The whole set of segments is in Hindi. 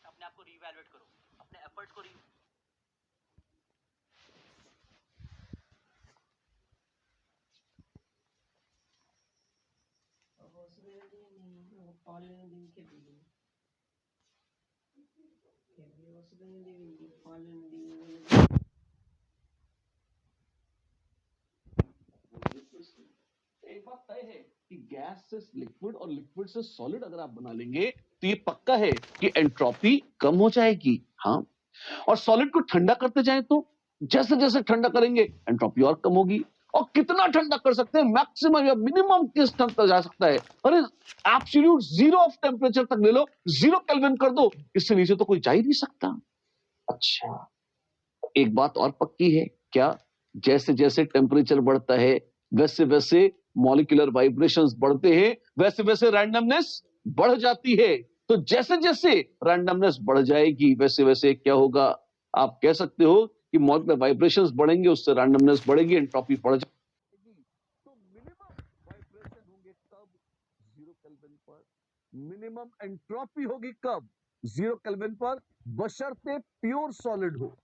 अपने आप को रीवैल्यूएट करो, अपने एफर्ट्स को एक बात तय है कि गैस से लिक्विड और लिक्विड से सॉलिड अगर आप बना लेंगे तो ये पक्का है कि एंट्रोपी कम हो जाएगी। हाँ, और सॉलिड को ठंडा करते जाएं तो जैसे जैसे ठंडा करेंगे एंट्रोपी और कम होगी। और कितना ठंडा कर सकते हैं, मैक्सिमम या मिनिमम किस तक जा सकता है? अरे एब्सोल्यूट जीरो ऑफ टेम्परेचर तक ले लो, 0 केल्विन कर दो, इससे नीचे तो कोई जा ही नहीं सकता। अच्छा, एक बात और पक्की है क्या? जैसे जैसे टेम्परेचर बढ़ता है वैसे वैसे मॉलिक्यूलर वाइब्रेशंस बढ़ते हैं, वैसे वैसे रैंडमनेस बढ़ जाती है। तो जैसे जैसे रैंडमनेस बढ़ जाएगी वैसे वैसे क्या होगा? आप कह सकते हो कि मॉलिक्यूलर वाइब्रेशंस बढ़ेंगे, उससे रैंडमनेस बढ़ेगी, एंट्रोपी बढ़ जाएगी। तो मिनिमम वाइब्रेशन होंगे कब? 0 केल्विन पर। मिनिमम एंट्रोपी होगी कब? 0 केल्विन पर, बशर्ते प्योर सॉलिड हो,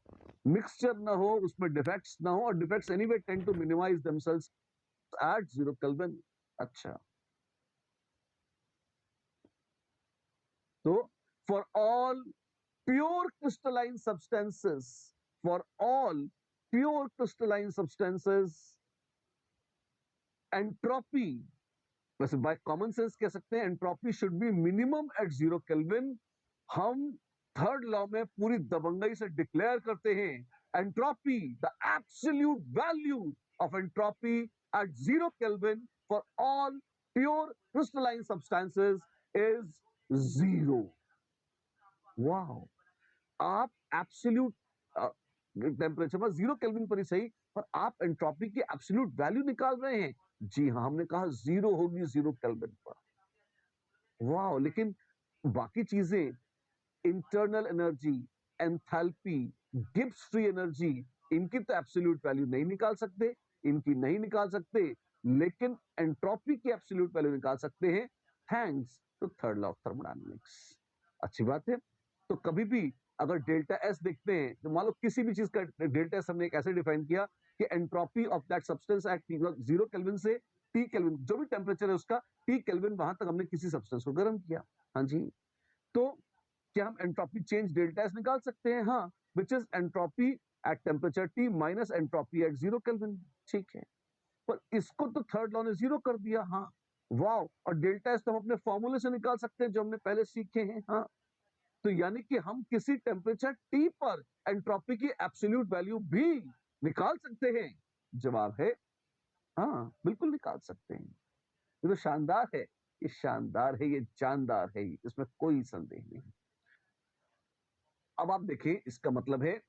मिक्सचर ना हो, उसमें डिफेक्ट्स ना हो, और defects anyway tend to minimise themselves at 0 kelvin. अच्छा, तो for all pure crystalline substances, for all pure crystalline substances, entropy, वैसे बाय कॉमन सेंस कह सकते हैं entropy should be minimum at 0 kelvin. हम थर्ड लॉ में पूरी दबंगई से डिक्लेयर करते हैं entropy, the absolute value of entropy at 0 kelvin for all pure crystalline substances is 0। Wow, आप एब्सोल्यूट टेम्परेचर पर 0 केल्विन पर ही सही, पर आप एंट्रोपी की एब्सोल्यूट वैल्यू निकाल रहे हैं। जी हाँ, हमने कहा 0 होगी 0 केल्विन पर। वाह, लेकिन बाकी चीजें, internal energy, enthalpy, Gibbs free energy, इनकी तो एब्सोल्यूट वैल्यू नहीं निकाल सकते, इनकी नहीं निकाल सकते, लेकिन एंट्रोपी की एब्सोल्यूट वैल्यू निकाल सकते हैं, thanks to third law of thermodynamics. अच्छी बात है। तो कभी भी अगर डेल्टा एस देखते हैं, तो मान लो किसी भी चीज का डेल्टा एस हमने एक ऐसे डिफाइन किया कि entropy of that substance eight 0 kelvin से टी केल्विन, जो भी टेम्परेचर है उसका टी केल्विन, वहां तक हमने किसी सब्सटेंस को गर्म किया। हाँ जी, तो क्या हम एंट्रोपी चेंज डेल्टा एस निकाल सकते हैं? हाँ, which is entropy at temperature T minus entropy at 0 kelvin. ठीक है, पर इसको तो थर्ड लॉ ने 0 कर दिया। हाँ, वाओ, और डेल्टा एस तो हम अपने फॉर्मूले से निकाल सकते हैं जो हमने पहले सीखे हैं। हाँ, तो यानी कि हम किसी टेम्परेचर टी पर एंट्रोपी की एब्सोल्यूट वैल्यू भी निकाल सकते हैं। जवाब है हाँ, बिल्कुल निकाल सकते हैं। ये तो शानदार है, ये शानदार है, ये जानदार है, इसमें कोई संदेह नहीं। अब आप देखें, इसका मतलब है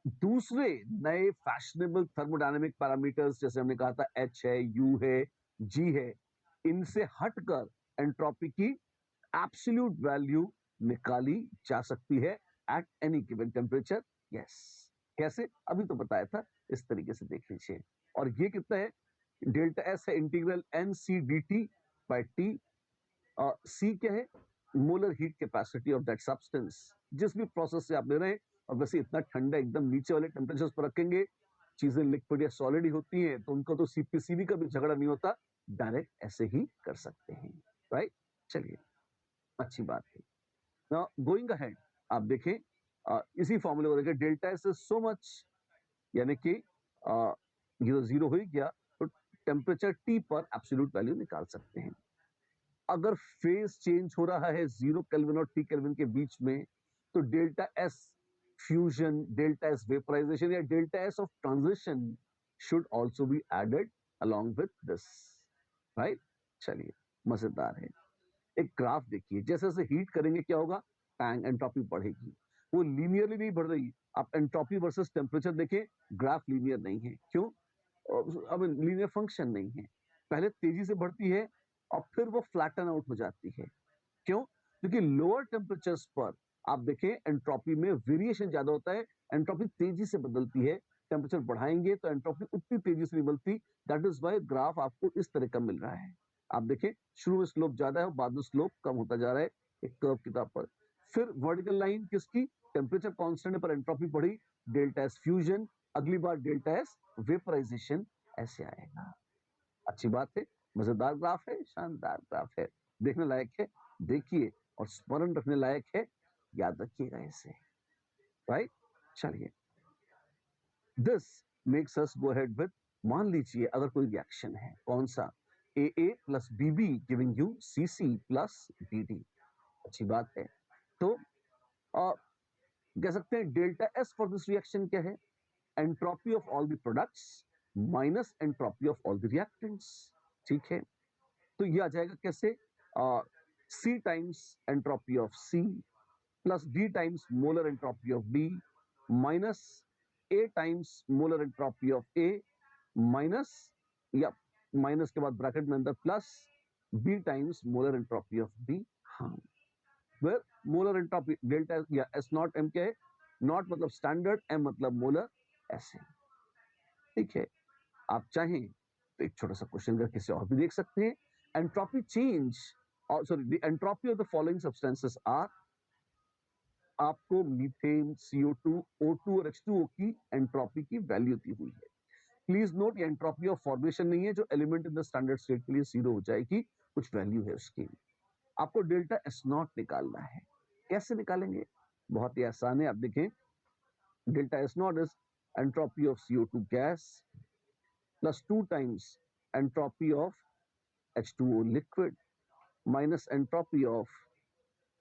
दूसरे नए फैशनेबल थर्मोडायनेमिक पैरामीटर्स, जैसे हमने कहा था एच है, यू है, जी है, इनसे हटकर एंट्रोपी की एब्सोल्यूट वैल्यू निकाली जा सकती है at any given temperature. Yes, कैसे? अभी तो बताया था, इस तरीके से देख लीजिए। और ये कितना है? डेल्टा एस है integral n C d T by T, और सी क्या है? Molar heat capacity of that substance, जिस भी प्रोसेस से आप ले रहे हैं। और वैसे इतना ठंडा एकदम नीचे वाले टेम्परेचर पर रखेंगे, चीजें लिक्विड या सॉलिड ही होती हैं, तो उनको तो सीपीसीबी का भी झगड़ा नहीं होता, डायरेक्ट ऐसे ही कर सकते हैं। राइट, चलिए, अच्छी बात है। नाउ गोइंग अहेड, आप देखें इसी फॉर्मूले को देखें, delta S is so much, यानी कि ये तो 0 हो ही गया, तो टेम्परेचर टी पर एब्सोल्यूट वैल्यू निकाल सकते हैं। अगर फेज चेंज हो रहा है 0 केल्विन और टी केल्विन के बीच में, तो delta S fusion, delta S vaporization या delta S of transition should also be added along with this. Right, चलिए, मजेदार है। एक ग्राफ देखिए, जैसे जैसे हीट करेंगे क्या होगा? टैंग एंट्रोपी बढ़ेगी। वो लीनियरली नहीं बढ़ रही। आप एंट्रोपी वर्सेस टेम्परेचर देखें, ग्राफ लीनियर नहीं है। क्यों? अब लीनियर फंक्शन नहीं है। पहले तेजी से बढ़ती है और फिर वो फ्लैटन आउट हो जाती है। क्यों? क्योंकि लोअर टेम्परेचर्स पर आप देखें एंट्रोपी में वेरिएशन ज्यादा होता है, एंट्रोपी तेजी से बदलती है। टेम्परेचर बढ़ाएंगे तो एंट्रोपी उतनी तेजी से नहीं बदलती। दैट इज वाई ग्राफ आपको इस तरह का मिल रहा है। आप देखें, शुरू में स्लोप ज्यादा है और बाद में स्लोप कम होता जा रहा है, एक कर्व की तरह पर। फिर वर्टिकल लाइन किसकी, टेम्परेचर कांस्टेंट पर एंट्रोपी बढ़ी, डेल्टा एस फ्यूजन, अगली बार डेल्टा एस वेपराइजेशन, ऐसे आएगा। अच्छी बात है, मजेदार ग्राफ है, शानदार ग्राफ है, देखने लायक है, देखिए और स्मरण रखने लायक है, याद रखिएगा इसे, राइट। चलिए, this makes us go ahead with, मान लीजिए अगर कोई रिएक्शन है, कौन सा, AA plus BB giving you CC plus BD, अच्छी बात है। तो कह सकते हैं delta S for this reaction क्या है, entropy of all the products minus entropy of all the reactants, ठीक है। तो ये आ जाएगा कैसे, C times entropy of C plus D times molar entropy of D minus A times molar entropy of A minus, या माइनस के बाद ब्रैकेट में अंदर plus B times molar entropy of B, हाँ, वेयर मोलर एंट्रोपी डेल्टा या S नॉट M क्या है, नॉट मतलब स्टैंडर्ड, M मतलब मोलर, ऐसे, ठीक है। आप चाहें तो एक छोटा सा क्वेश्चन करके इसे और भी देख सकते हैं, एंट्रोपी चेंज और sorry the entropy of the following substances are, आपको मीथेन, CO2, O2 और H2O की एंट्रोपी की वैल्यू दी हुई है। प्लीज नोट, ये एंट्रोपी ऑफ फॉर्मेशन नहीं है, जो element in the standard state के लिए जीरो हो जाएगी, कुछ वैल्यू है उसकी। आपको डेल्टा एस नॉट निकालना है, कैसे निकालेंगे, बहुत ही आसान है, आप देखें, delta S not is entropy of CO2 gas plus 2 times entropy of H2O liquid minus entropy of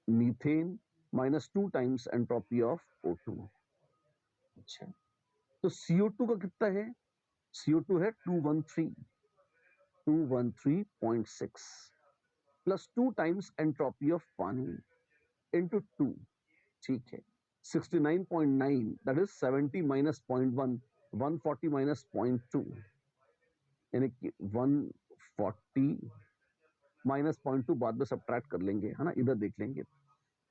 methane minus 2 times entropy of O2। अच्छा, तो CO2 का कितना है, CO2 है 213.6 प्लस 2 टाइम्स एंट्रोपी ऑफ पानी इंटू 2, ठीक है, 69.9, दैट इज 70 माइनस 0.1, 140 माइनस 0.2, यानी कि 140 माइनस 0.2 बाद में सब्ट्रैक्ट कर लेंगे, है ना, इधर देख लेंगे,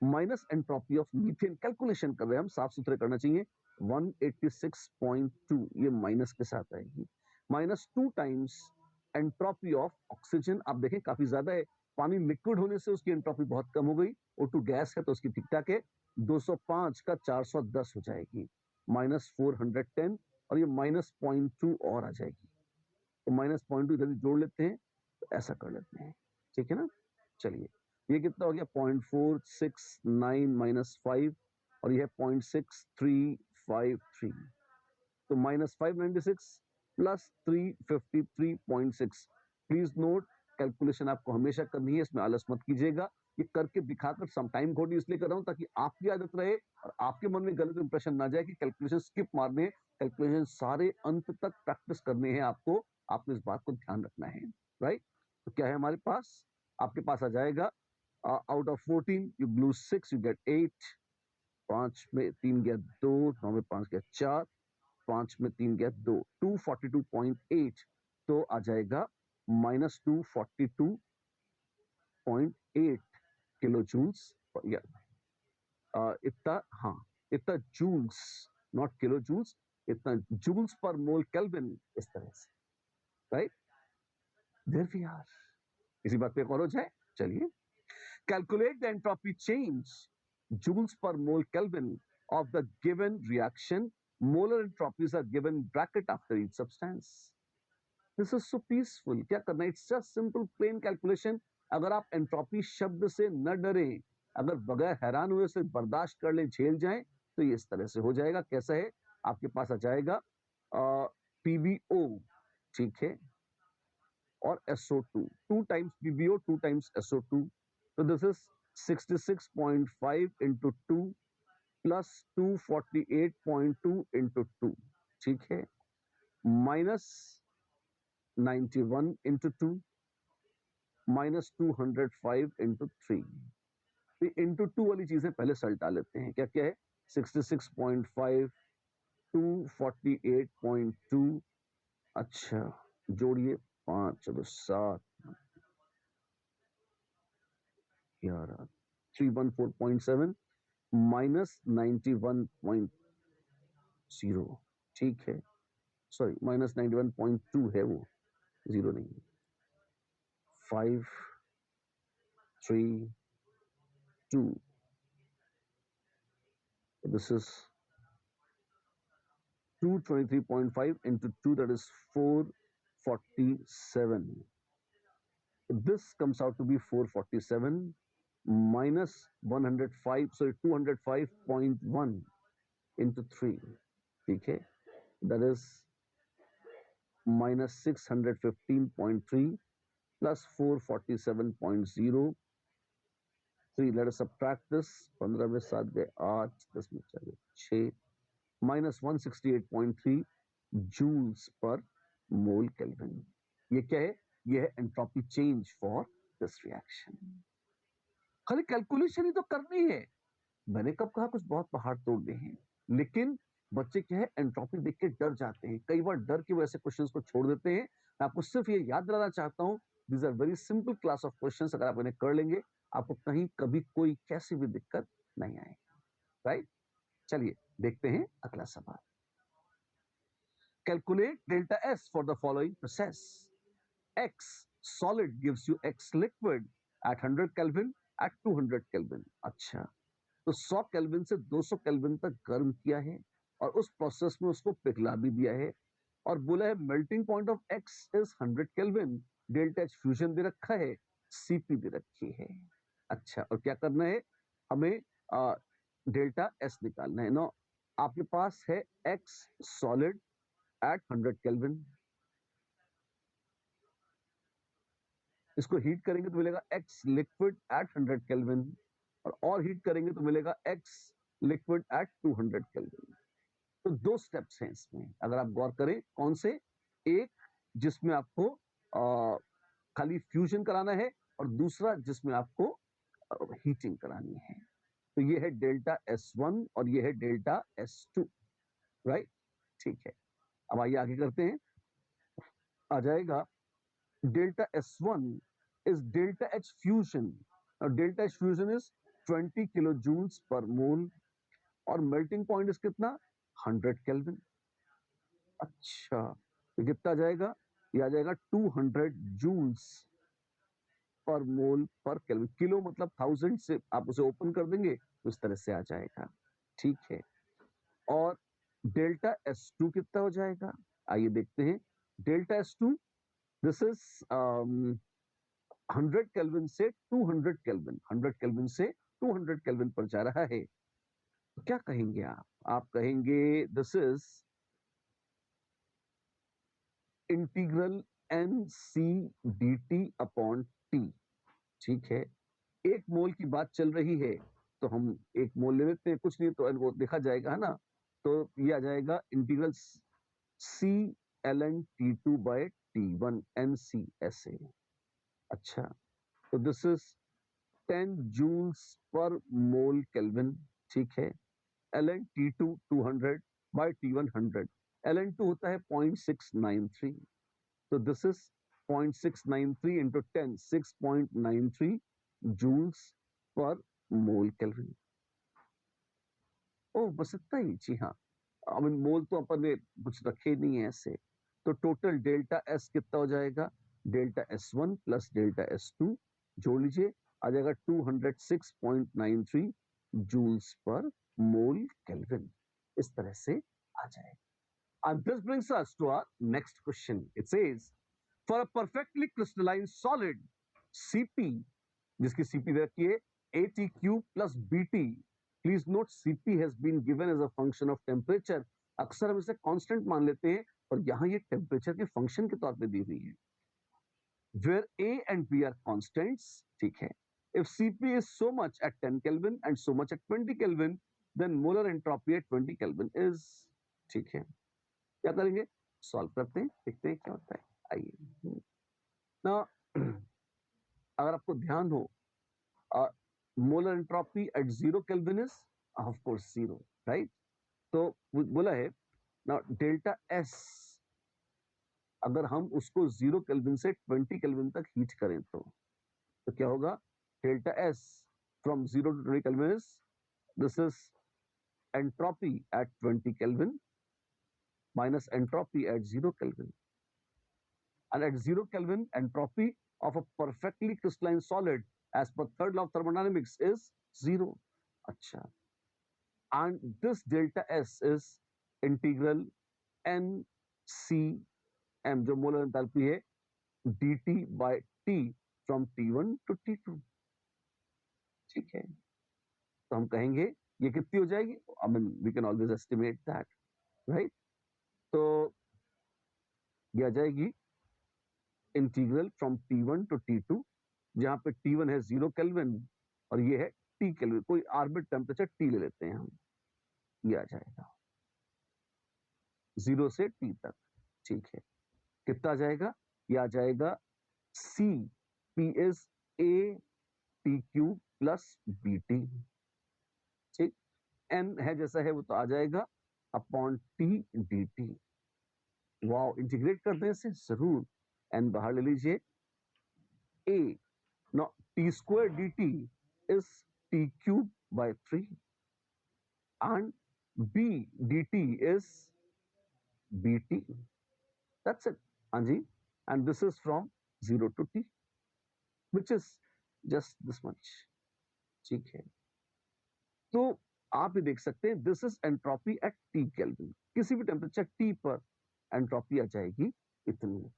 minus entropy of methane, calculation कर रहे हैं हम, साफ सुथरे करना चाहिए, 186.2, ये माइनस के साथ आएगी, minus 2 times entropy of oxygen, आप देखें काफी ज्यादा है, पानी लिक्विड होने से उसकी एंट्रोपी बहुत कम हो गई, O2 गैस है तो उसकी ठीक ठाक है, 205 का 410 हो जाएगी, माइनस 410, और ये माइनस 0.2 और आ जाएगी, तो माइनस 0.2 इधर जोड़ लेते हैं, तो ऐसा कर लेते हैं, ठीक है ना। चलिए, ये कितना हो गया, 0.469 माइनस 5, और ये है 0.6353, तो minus 596 plus 353.6। Please note, calculation आपको हमेशा करनी है, इसमें आलस मत कीजिएगा, ये करके दिखाकर सम टाइम खोटी इसलिए कर रहा हूं ताकि आपकी आदत रहे और आपके मन में गलत इंप्रेशन ना जाए कि कैलकुलेशन स्किप मारने, कैलकुलेशन सारे अंत तक प्रैक्टिस करने हैं आपको इस बात को ध्यान रखना है, राइट। तो क्या है हमारे पास, आपके पास आ जाएगा, out of 14 you lose 6, you get 8, 5 में 3 गया 2, 9 में 5 गया 4, 5 में 3 गया 2, 242.8, तो आ जाएगा माइनस 242.8 किलो जूल्स, या इतना, हाँ, इतना जूल्स, नॉट किलो जूल्स, इतना जूल्स पर मोल केल्विन, इस तरह से, राइट, देयर वी आर। इसी बात पे एक और हो जाए, चलिए, calculate the entropy change joules per mole Kelvin of the given reaction. Molar entropies are given bracket after each substance. This is so peaceful. क्या करना है? It's just simple plain calculation. अगर आप एंट्रोपी शब्द से न डरें, अगर बगैर हैरान हुए से बर्दाश्त कर ले, झेल जाएं, तो ये इस तरह से हो जाएगा। कैसा है, आपके पास आ जाएगा PbO, ठीक है, और SO2, 2 times PbO, 2 times SO2, तो this is 66.5 into 2 plus 248.2 into 2, ठीक है, minus 91 into 2 minus 205 into 3। Into 2 वाली चीजें पहले सल्टा लेते हैं, क्या क्या है, 66.5, 248.2, अच्छा, जोड़िए 5, चलो 7, 11, 314.7 माइनस 91.0, ठीक है, सॉरी माइनस 91.2 है वो, जीरो नहीं, 5, 3, 2, This is 223.5 into 2, that is 447. This comes out to be 447 minus 105, sorry 205.1 into 3. Okay, that is minus 615.3 plus 447.03. Let us subtract this. 15 में 7 गए 8, 10 में 4 गए 6, minus 168.3 joules per mole Kelvin. ये क्या है? ये है entropy change for this reaction. खाली कैलकुलेशन ही तो करनी है. मैंने कब कहा कुछ बहुत पहाड़ तोड़ने हैं, लेकिन बच्चे क्या है एंट्रोपी देख के डर जाते हैं. कई बार डर की वजह से क्वेश्चंस को छोड़ देते हैं. मैं आपको सिर्फ ये याद दिलाना चाहता हूं, these are very simple class of questions. अगर आप इन्हें कर लेंगे, आपको कहीं कभी कोई कैसी भी दिक्कत नहीं आएगी. राइट, चलिए देखते हैं अगला सवाल. Calculate delta S for the following process. X solid gives you X liquid at 100 Kelvin at 200 Kelvin. अच्छा, तो 100 केल्विन से 200 केल्विन तक गर्म किया है और उस प्रोसेस में उसको पिघला भी दिया है और बोला है melting point of X is 100 kelvin. Delta H fusion दे रखा है, Cp दे रखी है. अच्छा, और क्या करना है हमें? डेल्टा S निकालना है. नो, आपके पास है X सॉलिड at 100 Kelvin. इसको हीट करेंगे तो मिलेगा X लिक्विड at 100 Kelvin और हीट करेंगे तो मिलेगा X लिक्विड at 200 Kelvin. तो दो स्टेप्स हैं इसमें, अगर आप गौर करें. कौन से? एक जिसमें आपको खाली फ्यूजन कराना है और दूसरा जिसमें आपको हीटिंग करानी है. तो ये है डेल्टा S1 और ये है डेल्टा S2. राइट, ठीक है. अब आइए आगे करते हैं. आ जाएगा delta S1 is delta H fusion. Now delta H fusion is 20 kilo joules per mole और मेल्टिंग पॉइंट इस कितना? 100 केल्विन. अच्छा, तो कितना जाएगा? ये आ जाएगा 200 जूल्स पर मोल पर केल्विन. किलो मतलब 1000 से आप उसे ओपन कर देंगे तो इस तरह से आ जाएगा. ठीक है. और डेल्टा S2 कितना हो जाएगा? आइए देखते हैं. Delta S2, this is 100 kelvin से 200 केल्विन, 100 केल्विन से 200 केल्विन पर जा रहा है. तो क्या कहेंगे आप? आप कहेंगे this is integral NC dt upon T. ठीक है. एक मोल की बात चल रही है तो हम एक मोल ले लेते हैं, कुछ नहीं तो वो देखा जाएगा, है ना. तो ये आ जाएगा integral C ln T2 by T1 NC ऐसे. अच्छा, तो this is 10 joules per mole kelvin. ठीक है. ln T2 200 by T1 100. ln 2 होता है 0.693. तो this is 0.693 into 10, 6.93 joules per mole kelvin. ओह, बस इतना ही. जी हाँ, आई मीन मोल तो अपन ने कुछ रखे नहीं है ऐसे. तो टोटल डेल्टा S कितना हो जाएगा? Delta S1 plus delta S2 जोड़ लीजिए, आ जाएगा 206.93 जूल्स पर मोल केल्विन. इस तरह से आ जाएगा. And this brings us to our next question. It says, for a perfectly crystalline solid, Cp, जिसकी Cp दे रखी है ATQ plus BT. Please note Cp has been given as a function of temperature. अक्सर हम इसे कांस्टेंट मान लेते हैं और यहाँ ये टेम्परेचर के फंक्शन के तौर पे दी हुई है. Where A and B are constants, ठीक है. If Cp is so much at 10 Kelvin and so much at 20 Kelvin, then molar entropy at 20 Kelvin is, ठीक है. क्या करेंगे? सॉल्व करते हैं, देखते हैं क्या होता है. आइए ना, अगर आपको ध्यान हो, molar entropy at 0 kelvin is of course 0. Right. तो बोला है ना डेल्टा S, अगर हम उसको 0 केल्विन से 20 केल्विन तक हीट करें तो क्या होगा? Delta S from 0 to 20 kelvin is, this is entropy at 20 kelvin minus entropy at 0 Kelvin. And at 0 Kelvin, entropy of a perfectly crystalline solid as per third law of thermodynamics is 0. अच्छा, and this delta S is integral NCM जो मोलर एंथैल्पी है dt by T from T1 to T2. ठीक है, तो हम कहेंगे ये कितनी हो जाएगी, I mean we can always estimate that, right? तो ये आ जाएगी integral from T1 to T2, जहां पे T1 है 0 केल्विन और ये है T केल्विन, कोई आर्बिट टेम्परेचर T ले लेते हैं हम, ये आ जाएगा 0 से T तक. ठीक है, कितना आ जाएगा, ये आ जाएगा C P is A T cube plus BT. ठीक, N है जैसा है वो तो आ जाएगा upon T dt. Wow, integrate कर दें इसे, जरूर. N बाहर ले लीजिए. A now T square dt is T cube by 3 and B dt is BT. That's it. Anji, and this is from 0 to T, which is just this much. ठीक है, तो आप ये देख सकते हैं this is entropy at T kelvin. किसी भी टेम्परेचर T पर एंट्रोपी आ जाएगी इतनी.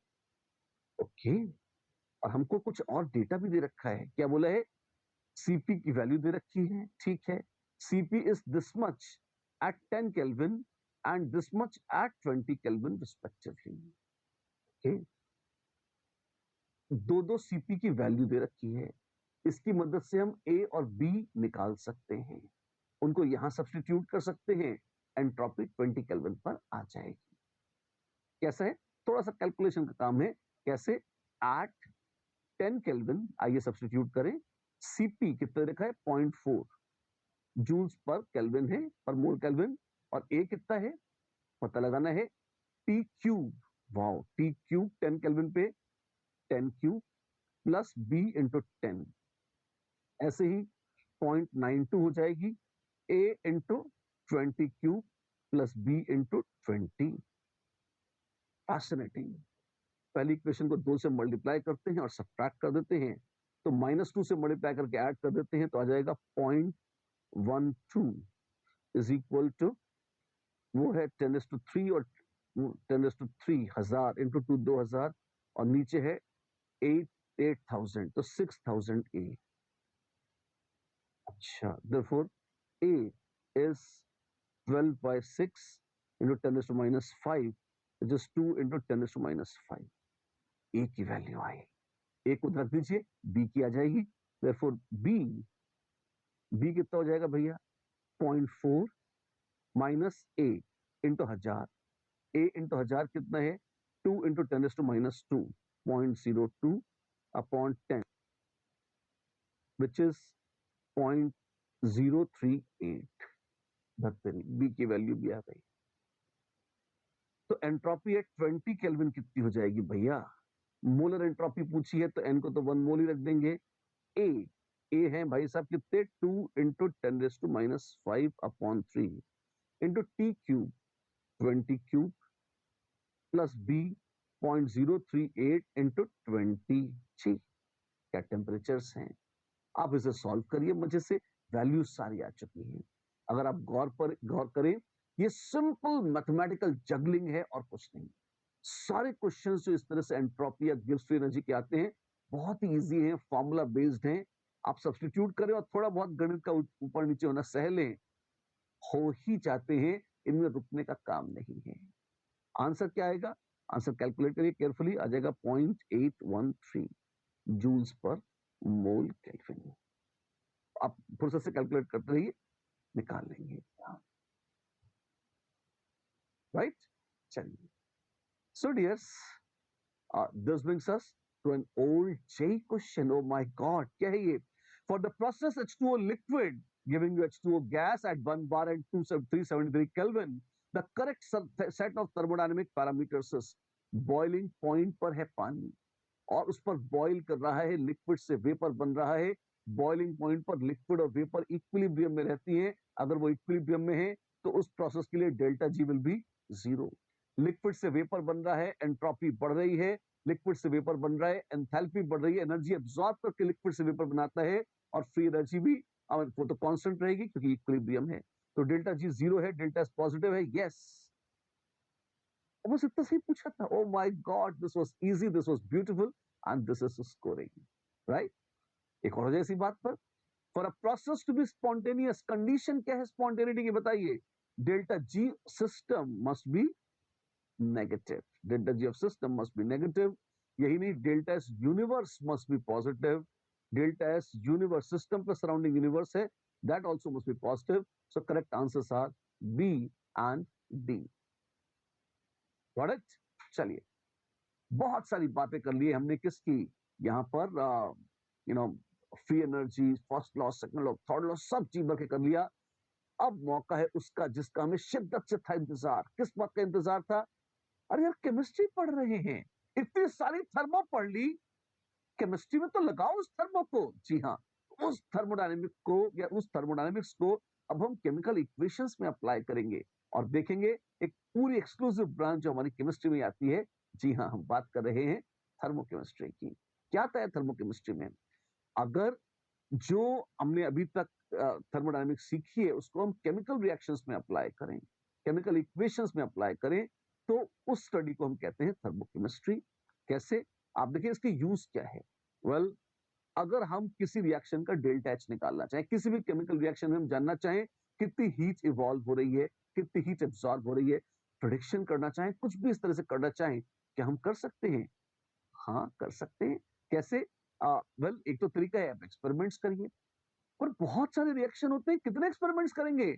ओके, और हमको कुछ और डेटा भी दे रखा है. क्या बोला है, Cp की वैल्यू दे रखी है. ठीक है, Cp is this much at 10 kelvin and this much at 20 kelvin respectively. Okay, दो Cp की वैल्यू दे रखी है. इसकी मदद से हम A और B निकाल सकते हैं, उनको यहां सब्स्टिट्यूट कर सकते हैं, एंट्रोपी 20 केल्विन पर आ जाएगी. कैसा है, थोड़ा सा कैलकुलेशन का काम है. कैसे, एट 10 केल्विन आइए सब्स्टिट्यूट करें. Cp कितना लिखा है, 0.4 जूल्स पर केल्विन है, पर मोल केल्विन, और A कितना है पता लगाना है, T cube. Wow, T cube 10 kelvin पे 10 क्यूब प्लस B इंटू 10, ऐसे ही 0.92 हो जाएगी A into 20 cube plus B into 20. Fascinating. पहली इक्वेशन को 2 से मल्टीप्लाई करते हैं और सब्ट्रैक्ट कर देते हैं, तो -2 से मल्टीप्लाई करके ऐड कर देते हैं, तो आ जाएगा 0.12 इज इक्वल टू, वो है 10⁻³ और 10⁻³ 1000 इंटू 2 2000, और नीचे है 8000, तो 6000 A. अच्छा, therefore A is 12 by 6 into 10⁻⁵, which is 2 into 10⁻⁵. A की वैल्यू आई. A को रख दीजिए, B की आ जाएगी. therefore B कितना हो जाएगा भैया, 0.4 minus A into 1000. A into 1000 कितना है, 2 into 10⁻², 0.02 upon 10, which is 0.038. B की वैल्यू भी आ गई. तो एंट्रोपी एट 20 केल्विन कितनी हो जाएगी भैया, मोलर एंट्रोपी पूछी है तो N को तो 1 मोल ही रख देंगे. A है भाई साहब कितने, 2 into 10⁻⁵ upon 3 into T cube 20 cube plus B 0.038 into 20. क्या टेम्परेचर्स हैं. आप इसे सॉल्व करिए मजे से, वैल्यूज सारी आ चुकी हैं. अगर आप गौर करें, ये सिंपल मैथमेटिकल जगलिंग है और कुछ नहीं. सारे क्वेश्चंस जो इस तरह से एंट्रोपी या गिब्स फ्री एनर्जी के आते हैं बहुत ही इजी हैं, फॉर्मूला बेस्ड हैं. आप सब्स्टिट्यूट करें और थोड़ा बहुत गणित का ऊपर नीचे होना सह लें, हो ही जाते हैं. इनमें रुकने का काम नहीं है. आंसर क्या आएगा, आंसर कैलकुलेट करिए केयरफुली, आ जाएगा 0.813 जूल्स पर मोल केल्विन. आप फुर्सत से कैलकुलेट करते रहिए, निकाल लेंगे. राइट, चलिए. So dears, this brings us to an old J question. Oh my God, क्या है ये? For the process H2O liquid giving you H2O gas at 1 bar and 373 Kelvin, the correct set of thermodynamic parameters is boiling point पर है पानी और उस पर बॉइल कर रहा है, लिक्विड से वेपर बन रहा है. बॉइलिंग पॉइंट पर लिक्विड और वेपर इक्विलिब्रियम में रहती हैं. अगर वो इक्विलिब्रियम में है तो उस प्रोसेस के लिए delta G will be 0. Liquid से वेपर बन रहा है, एंट्रोपी बढ़ रही है. लिक्विड से वेपर बन रहा है, एंथैल्पी बढ़ रही है. एनर्जी एब्जॉर्ब करके लिक्विड से वेपर बनाता है और फ्री एनर्जी भी वो तो कांस्टेंट रहेगी क्योंकि इक्विलिब्रियम है. तो डेल्टा जी जीरो है, डेल्टा एस पॉजिटिव है, यस। बस इतना सही पूछा था। Oh my god, this was easy, this was beautiful, and this is scoring, right. एक और हो जाए इसी बात पर, for a process to be spontaneous, condition क्या है स्पॉन्टेनिटी की बताइए? Delta G system must be negative, delta G of system must be negative. यही नहीं, delta S universe must be positive, delta S universe system plus surrounding universe है, that also must be positive. So correct answers are B and D. Product, चलिए, बहुत सारी बातें कर ली हमने किसकी यहाँ पर, you know, free energy, first law, second law, third law, सब चीज भर के कर लिया। अब मौका है उसका जिसका हमें शिद्दत से था इंतजार। किस बात का इंतजार था? अरे यार, केमिस्ट्री पढ़ रहे हैं, इतनी सारी थर्मो पढ़ ली, केमिस्ट्री में तो लगाओ उस थर्मो को। जी हाँ, उस थर्मोडायनेमिक को या उस थर्मोडायनेमिक्स को अब हम केमिकल इक्वेशंस में अप्लाई करेंगे और देखेंगे एक पूरी एक्सक्लूसिव ब्रांच जो हमारी केमिस्ट्री में आती है। जी हाँ, हम बात कर रहे हैं थर्मोकेमिस्ट्री की। क्या आता है थर्मोकेमिस्ट्री में? अगर जो हमने अभी तक थर्मोडायनेमिक्स सीखी है उसको हम केमिकल रिएक्शंस में अप्लाई करें, केमिकल इक्वेशंस में अप्लाई करें, तो उस स्टडी को हम कहते हैं थर्मोकेमिस्ट्री। कैसे? आप देखिए इसके यूज क्या है। वेल, अगर हम किसी रिएक्शन का डेल्टा एच निकालना चाहें, किसी भी केमिकल रिएक्शन में हम जानना चाहें कितनी हीट इवॉल्व हो रही है, कितनी हीट एब्सॉर्ब हो रही है, प्रोडिक्शन करना चाहें, कुछ भी इस तरह से करना चाहें, क्या हम कर सकते हैं? हाँ, कर सकते हैं। कैसे? वेल, एक तो तरीका है, आप एक्सपेरिमेंट्स करिए, पर बहुत सारे रिएक्शन होते हैं, कितने एक्सपेरिमेंट्स करेंगे?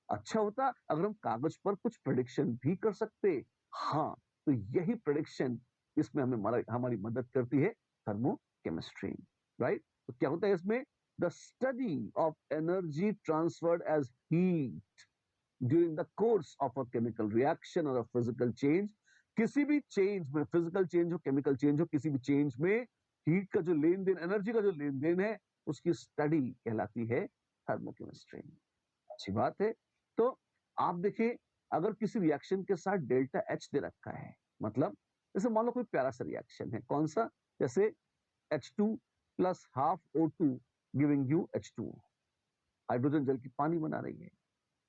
अच्छा होता अगर हम कागज पर कुछ प्रेडिक्शन भी कर सकते। हाँ, तो यही प्रेडिक्शन इसमें हमें हमारी मदद करती है थर्मोकेमिस्ट्री, राइट। तो क्या होता है इसमें? The study of energy transferred as heat during the course of a chemical reaction और अ फिजिकल चेंज। किसी भी चेंज में, फिजिकल चेंज हो, केमिकल चेंज हो, किसी भी चेंज में हीट का जो लेन देन, एनर्जी का जो लेन देन है, उसकी स्टडी कहलाती है थर्मोकेमिस्ट्री। अच्छी बात है। तो आप देखिए, अगर किसी रिएक्शन के साथ डेल्टा एच दे रखा है, मतलब जैसे मान लो कोई प्यारा सा रिएक्शन है, कौन सा? जैसे H2 plus half O2 giving you H2, hydrogen जल की पानी बना रही है।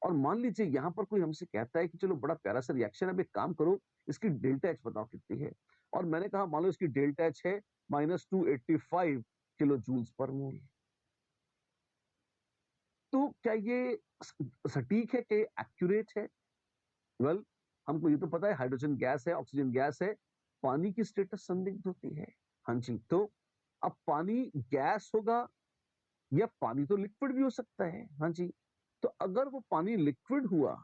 और मान लीजिए यहां पर कोई हमसे कहता है कि चलो बड़ा प्यारा सा रिएक्शन है, अब एक काम करो, इसकी डेल्टा एच बताओ कितनी है। और मैंने कहा मान लो इसकी डेल्टा एच है -285 किलो जूल्स पर मोल। तो क्या ये सटीक है, कि एक्यूरेट है? वेल, हमको ये तो पता है हाइड्रोजन गैस है, ऑक्सीजन गैस है, पानी की स्टेटस संदिग्ध होती है। हाँ जी, तो अब पानी गैस होगा या पानी तो लिक्विड भी हो सकता है। हाँ जी, तो अगर वो पानी लिक्विड हुआ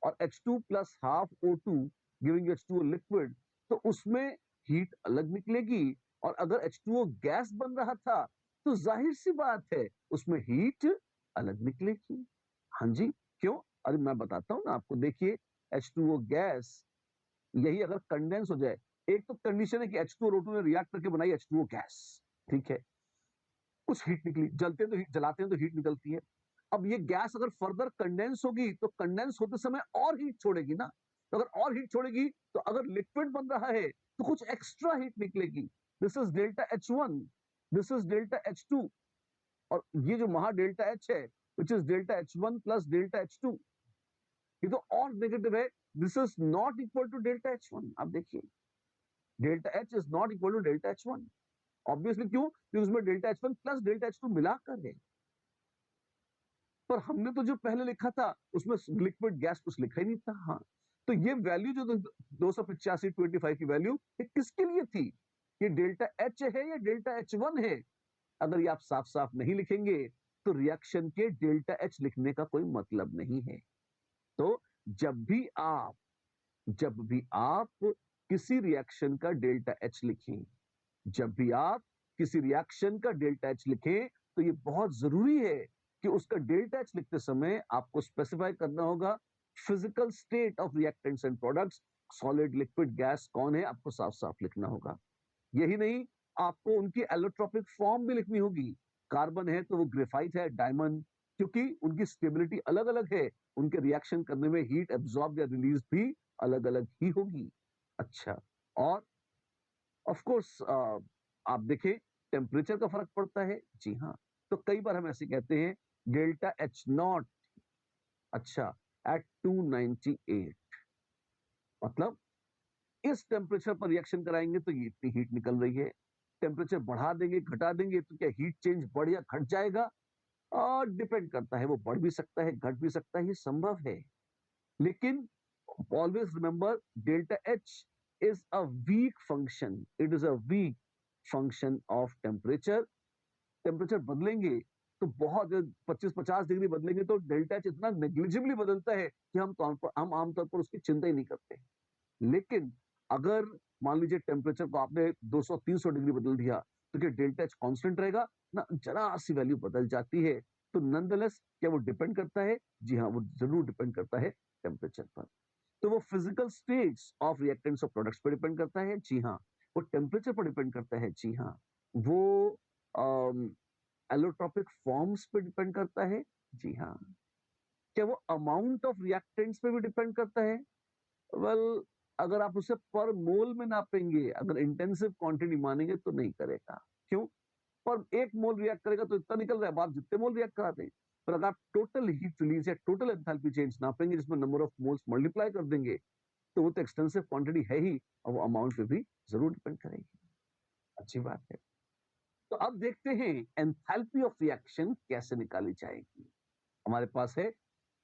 और H2 plus half O2 giving H2O liquid, तो उसमें हीट अलग निकलेगी। और अगर H2O गैस बन रहा था, तो जाहिर सी बात है उसमें हीट अलग निकलेगी। हाँ जी, क्यों? अरे मैं बताता हूं ना आपको, देखिए H2O गैस, यही अगर कंडेंस हो जाए, एक तो कंडीशन है कि H2 और O2 ने रिएक्ट करके बनाई H2O गैस, ठीक है, कुछ हीट निकली, जलते हैं तो हीट, जलाते हैं तो हीट निकलती है। अब ये गैस अगर फर्दर कंडेंस होगी तो कंडेंस होते समय और हीट छोड़ेगी ना, तो अगर और हीट छोड़ेगी तो अगर लिक्विड बन रहा है तो कुछ एक्स्ट्रा हीट निकलेगी। This is delta H1, this is delta H2, और ये जो महा डेल्टा H है which is delta H1 plus delta H2, ये तो और नेगेटिव है। This is not equal to delta H1। आप देखिए, delta H is not equal to delta H1, obviously. क्यों? क्योंकि उसमें delta H1 plus delta H2 मिलाकर है। पर हमने तो जो पहले लिखा था उसमें लिक्विड गैस कुछ लिखा ही नहीं था। हाँ, तो ये वैल्यू जो 285 की वैल्यू, ये किसके लिए थी? ये डेल्टा एच है या डेल्टा H1 है? अगर ये आप साफ साफ नहीं लिखेंगे तो रिएक्शन के डेल्टा एच लिखने का कोई मतलब नहीं है। तो जब भी आप किसी रिएक्शन का डेल्टा एच लिखें, जब भी आप किसी रिएक्शन का डेल्टा एच लिखें, तो ये बहुत जरूरी है कि उसका डेल्टा एच लिखते समय आपको स्पेसिफाई करना होगा physical state of reactants and products, solid, liquid, gas कौन है, आपको साफ साफ लिखना होगा। यही नहीं, आपको उनकी एलोट्रोपिक फॉर्म भी लिखनी होगी। कार्बन है तो वो ग्रेफाइट है, डायमंड, क्योंकि उनकी स्टेबिलिटी अलग अलग है, उनके रिएक्शन करने में हीट एब्जॉर्ब या रिलीज भी अलग अलग ही होगी। अच्छा, और ऑफ कोर्स आप देखें टेम्परेचर का फर्क पड़ता है। जी हाँ, तो कई बार हम ऐसे कहते हैं डेल्टा H नॉट अच्छा, एट 298, मतलब इस टेम्परेचर पर रिएक्शन कराएंगे तो ये इतनी हीट निकल रही है, टेम्परेचर बढ़ा देंगे घटा देंगे तो क्या हीट चेंज बढ़ या घट जाएगा? और डिपेंड करता है, वो बढ़ भी सकता है, घट भी सकता है, ये संभव है। लेकिन always remember delta H is a weak function. It is a weak function of temperature. Temperature बदलेंगे तो बहुत 25-50 डिग्री बदलेंगे तो डेल्टा एच इतना नेग्लिजिबली बदलता है कि हम आमतौर पर उसकी चिंता ही नहीं करते। लेकिन अगर मान लीजिए टेम्परेचर को आपने 200-300 डिग्री बदल दिया तो क्या डेल्टा एच कांस्टेंट रहेगा ना, जरा सी वैल्यू बदल जाती है। तो नॉनदलेस क्या वो डिपेंड करता है? जी हाँ, वो जरूर डिपेंड करता है टेम्परेचर पर। तो वो फिजिकल स्टेट्स ऑफ रिएक्टेंट्स और प्रोडक्ट्स पर डिपेंड करता है, जी हाँ। वो टेम्परेचर पर डिपेंड करता है, जी हाँ। वो एलोट्रोपिक फॉर्म्स पे डिपेंड करता है, जी हाँ। क्या वो अमाउंट ऑफ रिएक्टेंट्स पे भी डिपेंड करता है? वेल, अगर आप उसे पर मोल में नापेंगे, अगर इंटेंसिव क्वांटिटी मानेंगे तो नहीं करेगा। क्यों? पर 1 मोल रिएक्ट करेगा तो इतना निकल रहा है, अब आप जितने मोल रिएक्ट करा दें। पर अगर आप टोटल हीट रिलीज या टोटल एंथैल्पी चेंज नापेंगे जिसमें नंबर ऑफ मोल्स मल्टीप्लाई कर देंगे, तो वो तो एक्सटेंसिव क्वांटिटी है ही और वो अमाउंट पे भी जरूर डिपेंड करेगी। अच्छी बात है। तो अब देखते हैं एंथैल्पी ऑफ रिएक्शन कैसे निकाली जाएगी। हमारे पास है,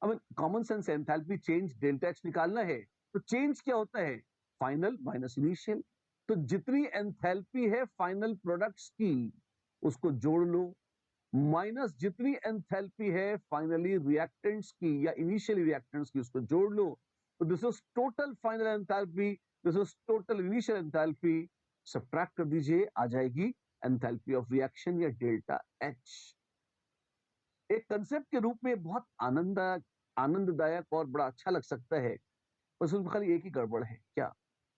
हमें common sense enthalpy change delta H निकालना है। तो चेंज क्या होता है? Final minus initial. तो जितनी एंथैल्पी है फाइनल प्रोडक्ट्स की उसको जोड़ लो, माइनस जितनी एंथैल्पी है फाइनली रिएक्टेंट्स की या इनिशियली रिएक्टेंट्स की उसको जोड़ लो। तो this is total final enthalpy, this is total initial enthalpy. Subtract कर दीजिए, आ जाएगी एंथैल्पी ऑफ रिएक्शन या डेल्टा एच। एक कंसेप्ट के रूप में बहुत आनंददायक और बड़ा अच्छा लग सकता है, बस उसमें खाली एक ही गड़बड़ है। क्या?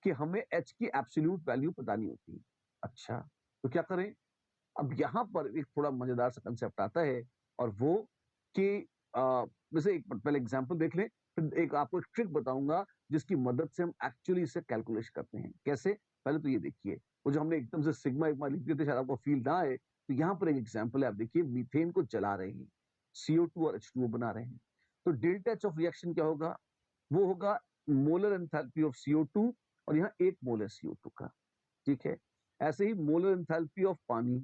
कि हमें एच की एब्सोल्यूट वैल्यू पता नहीं होती। अच्छा, तो क्या करें? अब यहां पर एक थोड़ा मजेदार सा कंसेप्ट आता है, और वो कि जैसे एक पहले एग्जांपल देख लें, फिर एक आपको एक ट्रिक बताऊंगा जिसकी मदद से हम एक्चुअली इसे कैलकुलेट करते हैं। कैसे? पहले तो ये देखिए, वो जो हमने एकदम से सिग्मा एक लिख दिए थे, शायद आपको फील ना आए, तो यहाँ पर एक एग्जाम्पल है। आप देखिए, मीथेन को जला रहे हैं, CO2 और H2O बना रहे हैं। तो डेल्टा एच ऑफ रिएक्शन क्या होगा? वो होगा मोलर एंथैल्पी ऑफ CO2, और यहाँ 1 मोल है CO2 का, ठीक है। ऐसे ही मोलर एंथैल्पी ऑफ पानी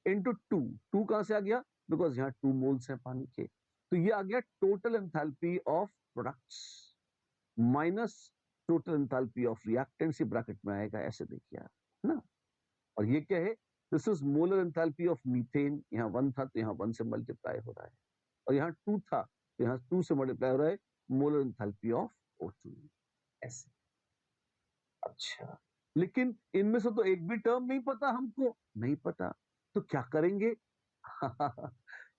इंटू 2 कहां से आ गया? बिकॉज यहाँ 2 मोल्स हैं पानी के। तो ये आ गया total enthalpy of products minus total enthalpy of reactants, ये ब्रैकेट में आएगा, ऐसे देखिए आप, है ना। और ये क्या है? This is molar enthalpy of methane. यहाँ 1 था तो यहाँ 1 से मल्टीप्लाई हो रहा है, और यहाँ 2 था तो यहाँ 2 से मल्टीप्लाई हो रहा है, मोलर एंथैल्पी ऑफ O2, ऐसे। अच्छा, लेकिन इनमें से तो एक भी टर्म नहीं पता हमको, नहीं पता, तो क्या करेंगे?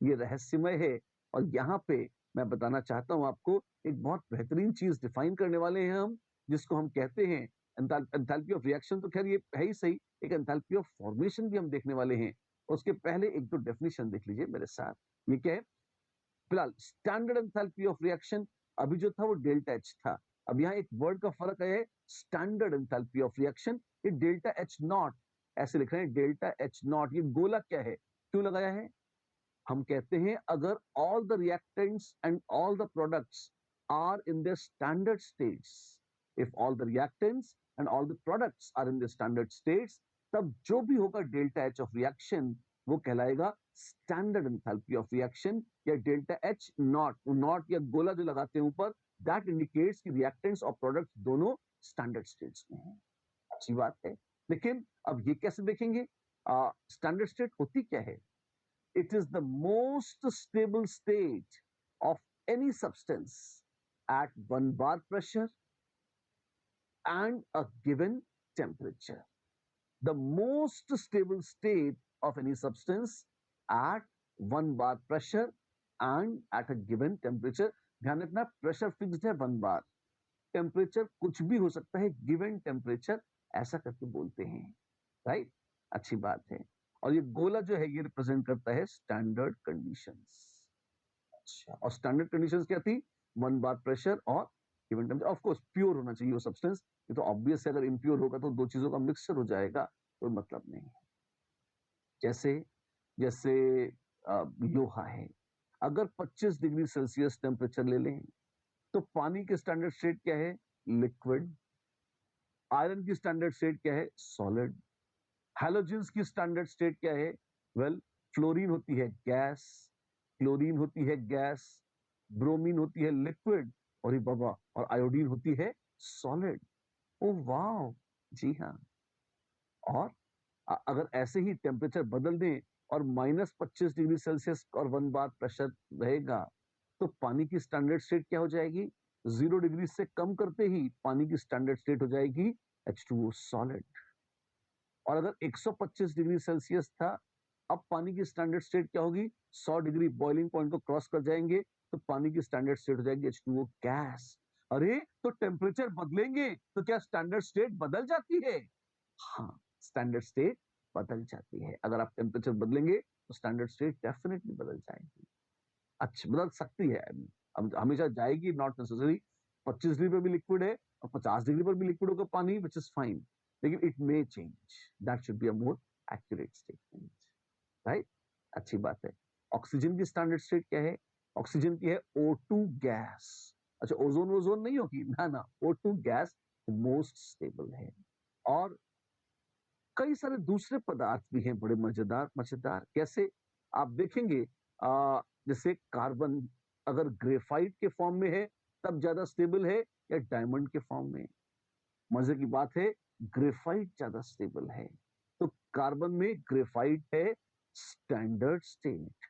ये रहस्यमय है। और यहाँ पे मैं बताना चाहता हूं आपको, एक बहुत बेहतरीन चीज डिफाइन करने वाले हैं हम, जिसको हम कहते हैं एंथैल्पी ऑफ रिएक्शन। तो खैर ये है ही सही, एक एंथैल्पी ऑफ फॉर्मेशन भी हम देखने वाले हैं। उसके पहले एक दो डेफिनेशन देख लीजिए मेरे साथ। ये क्या है? फिलहाल स्टैंडर्ड एंथैल्पी ऑफ रिएक्शन, अभी जो था वो डेल्टा एच था। अब यहाँ एक वर्ड का फर्क है, स्टैंडर्ड एंथैल्पी ऑफ रिएक्शन, ये डेल्टा एच नॉट, ऐसे लिख रहे हैं डेल्टा एच नॉट। ये गोला क्या है, क्यों लगाया है? हम कहते हैं अगर all the reactants and all the products are in the standard states, if all the reactants and all the products are in the standard states, तब जो भी होगा डेल्टा एच ऑफ रिएक्शन वो कहलाएगा स्टैंडर्ड एंथैल्पी ऑफ रिएक्शन, या डेल्टा एच नॉट। नॉट या गोला जो लगाते हैं ऊपर, दैट इंडिकेट्स कि रिएक्टेंट्स और प्रोडक्ट्स दोनों स्टैंडर्ड स्टेट्स में हैं। अच्छी बात है। लेकिन अब ये कैसे देखेंगे? स्टैंडर्ड स्टेट होती क्या है? It is the most stable state of any substance at 1 bar pressure and a given temperature. The most stable state of any substance at 1 bar pressure and at a given temperature. ध्यान रखना, प्रेशर फिक्स्ड है 1 बार, टेम्परेचर कुछ भी हो सकता है, गिवन टेम्परेचर ऐसा करके बोलते हैं, राइट? अच्छी बात है। और ये गोला जो है ये रिप्रेजेंट करता है स्टैंडर्ड कंडीशंस। अच्छा, और स्टैंडर्ड कंडीशंस क्या थी? 1 बार प्रेशर और given temperature. Of course pure होना चाहिए वो सब्सटेंस, ये तो ऑब्वियस है, अगर इम्प्योर होगा तो दो चीजों का मिक्सचर हो जाएगा, कोई मतलब नहीं है। जैसे जैसे लोहा है, अगर 25 डिग्री सेल्सियस टेम्परेचर ले लें तो पानी की स्टैंडर्ड स्टेट क्या है? लिक्विड। आयरन की स्टैंडर्ड स्टेट क्या है? सॉलिड। हैलोजेंस की स्टैंडर्ड स्टेट क्या है? वेल, फ्लोरीन होती है गैस, क्लोरीन होती है गैस, ब्रोमीन होती है लिक्विड, और ये बाबा, और आयोडीन होती है सॉलिड। ओ वाह, जी हाँ। और अगर ऐसे ही टेम्परेचर बदल दें और -25 डिग्री सेल्सियस और 1 बार प्रेशर रहेगा, तो पानी की स्टैंडर्ड स्टेट क्या हो जाएगी? 0 डिग्री से कम करते ही पानी की स्टैंडर्ड स्टेट हो जाएगी H2O सॉलिड। और अगर 125 डिग्री सेल्सियस था, अब पानी की स्टैंडर्ड स्टेट क्या होगी? 100 डिग्री बॉइलिंग पॉइंट को क्रॉस कर जाएंगे तो पानी की स्टैंडर्ड स्टेट हो जाएगी H2O गैस। अरे, तो टेम्परेचर बदलेंगे तो क्या स्टैंडर्ड स्टेट बदल जाती है? हाँ, स्टैंडर्ड स्टेट बदल जाती है। अगर आप टेम्परेचर बदलेंगे तो स्टैंडर्ड स्टेट डेफिनेटली बदल जाएगी। अच्छा, बदल सकती है। अब हमेशा जाएगी नॉट नेसेसरी। 25 डिग्री पर भी लिक्विड है और 50 डिग्री पर भी लिक्विड होगा पानी, व्हिच इज फाइन, लेकिन it may change. That should be a more accurate statement, right? अच्छी बात है। ऑक्सीजन की स्टैंडर्ड स्टेट क्या है? ऑक्सीजन की है O2 गैस। अच्छा, ओजोन ओजोन नहीं होगी ना, ना, O2 गैस मोस्ट स्टेबल है। और कई सारे दूसरे पदार्थ भी हैं बड़े मजेदार मजेदार। कैसे? आप देखेंगे, जैसे कार्बन अगर ग्रेफाइट के फॉर्म में है तब ज्यादा स्टेबल है या डायमंड के फॉर्म में? मजे की बात है, ग्रेफाइट ज्यादा स्टेबल है। तो कार्बन में ग्रेफाइट है स्टैंडर्ड स्टेट।